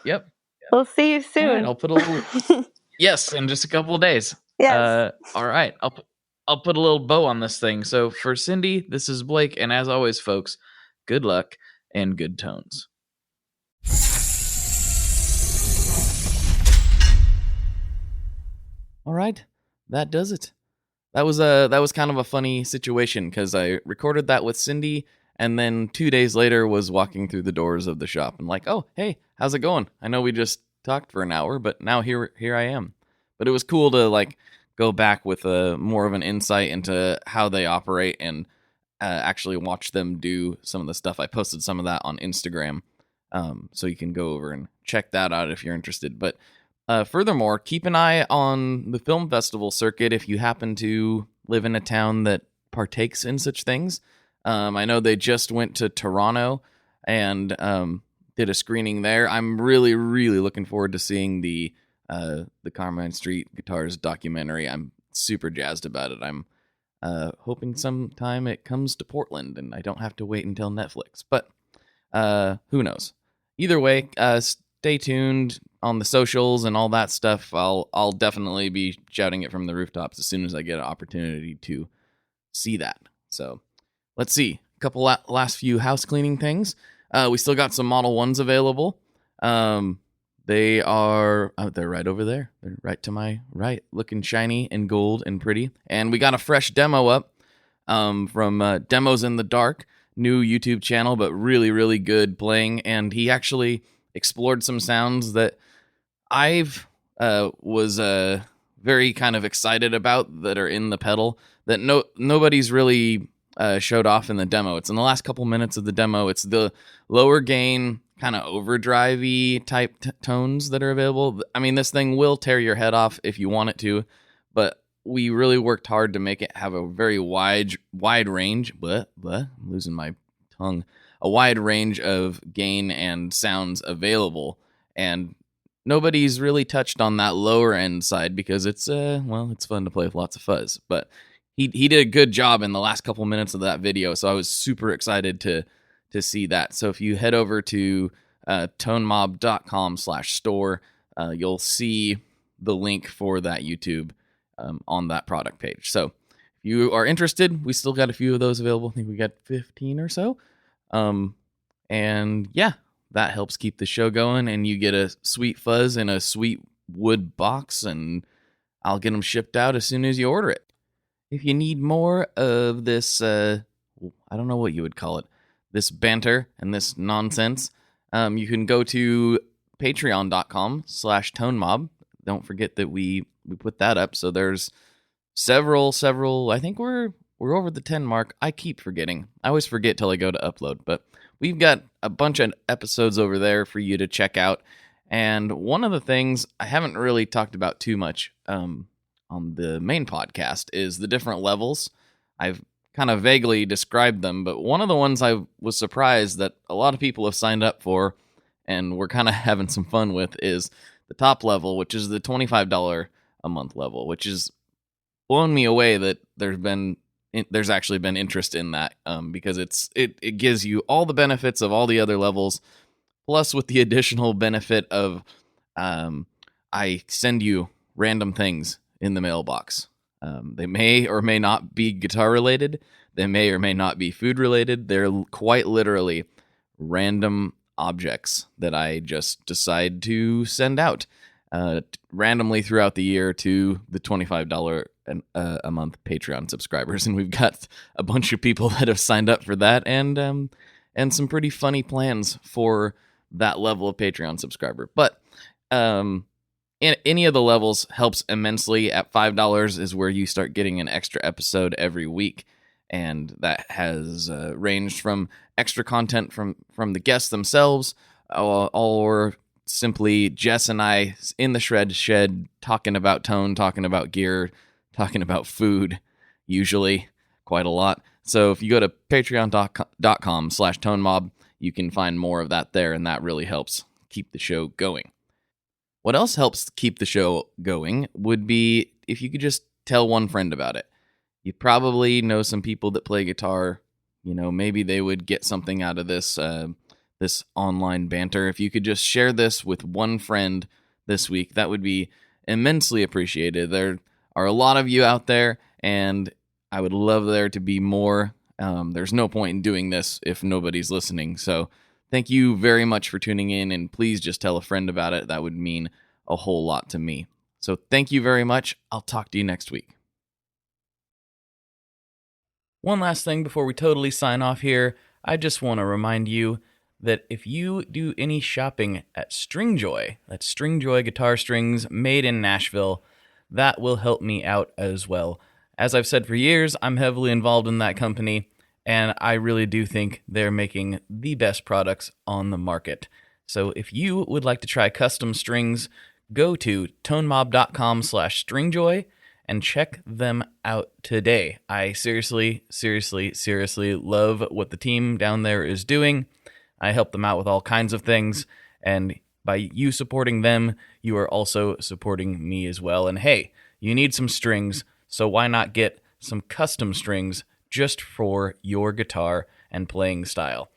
Yep. We'll see you soon. All right, I'll put a little. Yes, in just a couple of days. Yes. All right. I'll put a little bow on this thing. So for Cindy, this is Blake, and as always, folks, good luck and good tones. All right, that does it. That was kind of a funny situation because I recorded that with Cindy, and then 2 days later was walking through the doors of the shop and like, oh, hey, how's it going? I know we just talked for an hour, but now here I am. But it was cool to go back with more of an insight into how they operate and actually watch them do some of the stuff. I posted some of that on Instagram, so you can go over and check that out if you're interested. But furthermore, keep an eye on the film festival circuit if you happen to live in a town that partakes in such things. I know they just went to Toronto and did a screening there. I'm really, really looking forward to seeing the Carmine Street Guitars documentary. I'm super jazzed about it. I'm hoping sometime it comes to Portland and I don't have to wait until Netflix. But who knows? Either way, stay tuned on the socials and all that stuff. I'll definitely be shouting it from the rooftops as soon as I get an opportunity to see that. So let's see. A couple last few house cleaning things. We still got some Model 1s available. They are they're right over there. They're right to my right, looking shiny and gold and pretty. And we got a fresh demo up from Demos in the Dark, new YouTube channel, but really, really good playing. And he actually explored some sounds that I've was very kind of excited about that are in the pedal that nobody's really showed off in the demo. It's in the last couple minutes of the demo. It's the lower gain, kind of overdrive-y type tones that are available. I mean, this thing will tear your head off if you want it to, but we really worked hard to make it have a very wide range. I'm losing my tongue. A wide range of gain and sounds available, and nobody's really touched on that lower end side because it's it's fun to play with lots of fuzz. But he did a good job in the last couple minutes of that video, so I was super excited to see that. So if you head over to tonemob.com/store, you'll see the link for that YouTube on that product page. So if you are interested, we still got a few of those available. I think we got 15 or so. And yeah, that helps keep the show going, and you get a sweet fuzz in a sweet wood box, and I'll get them shipped out as soon as you order it. If you need more of this, I don't know what you would call it, this banter and this nonsense, you can go to patreon.com/tonemob. Don't forget that we put that up. So there's several, I think we're over the 10 mark. I keep forgetting. I always forget till I go to upload, but we've got a bunch of episodes over there for you to check out. And one of the things I haven't really talked about too much on the main podcast is the different levels. I've kind of vaguely described them, but one of the ones I was surprised that a lot of people have signed up for and we're kind of having some fun with is the top level, which is the $25 a month level, which is blown me away that there's actually been interest in that, because it gives you all the benefits of all the other levels, plus with the additional benefit of I send you random things in the mailbox. They may or may not be guitar related. They may or may not be food related. They're quite literally random objects that I just decide to send out randomly throughout the year to the $25 a month Patreon subscribers. And we've got a bunch of people that have signed up for that, and some pretty funny plans for that level of Patreon subscriber. But any of the levels helps immensely. At $5 is where you start getting an extra episode every week, and that has ranged from extra content from the guests themselves, or simply Jess and I in the shred shed talking about tone, talking about gear, talking about food, usually quite a lot. So if you go to patreon.com/tonemob, you can find more of that there, and that really helps keep the show going. What else helps keep the show going would be if you could just tell one friend about it. You probably know some people that play guitar. You know, maybe they would get something out of this this online banter. If you could just share this with one friend this week, that would be immensely appreciated. There are a lot of you out there, and I would love there to be more. There's no point in doing this if nobody's listening. So thank you very much for tuning in, and please just tell a friend about it. That would mean a whole lot to me. So thank you very much. I'll talk to you next week. One last thing before we totally sign off here. I just want to remind you that if you do any shopping at Stringjoy, that's Stringjoy guitar strings made in Nashville, that will help me out as well. As I've said for years, I'm heavily involved in that company, and I really do think they're making the best products on the market. So if you would like to try custom strings, go to tonemob.com/stringjoy and check them out today. I seriously love what the team down there is doing. I help them out with all kinds of things, and by you supporting them, you are also supporting me as well. And hey, you need some strings, so why not get some custom strings just for your guitar and playing style.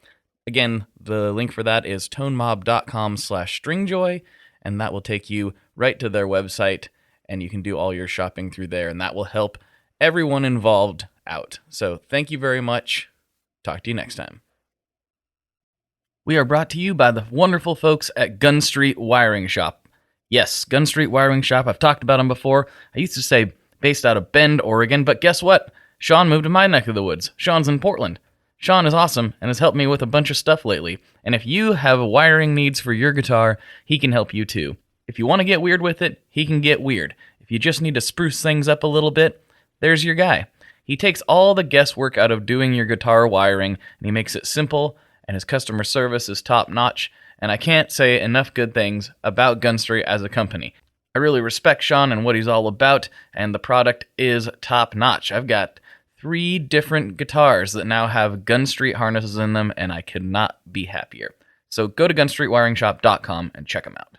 Again, the link for that is tonemob.com/stringjoy, and that will take you right to their website, and you can do all your shopping through there, and that will help everyone involved out. So thank you very much. Talk to you next time. We are brought to you by the wonderful folks at Gun Street Wiring Shop. Yes, Gun Street Wiring Shop. I've talked about them before. I used to say based out of Bend, Oregon, but guess what? Sean moved to my neck of the woods. Sean's in Portland. Sean is awesome and has helped me with a bunch of stuff lately. And if you have wiring needs for your guitar, he can help you too. If you want to get weird with it, he can get weird. If you just need to spruce things up a little bit, there's your guy. He takes all the guesswork out of doing your guitar wiring, and he makes it simple, and his customer service is top-notch, and I can't say enough good things about Gun Street as a company. I really respect Sean and what he's all about, and the product is top-notch. I've got 3 different guitars that now have Gun Street harnesses in them, and I could not be happier. So go to gunstreetwiringshop.com and check them out.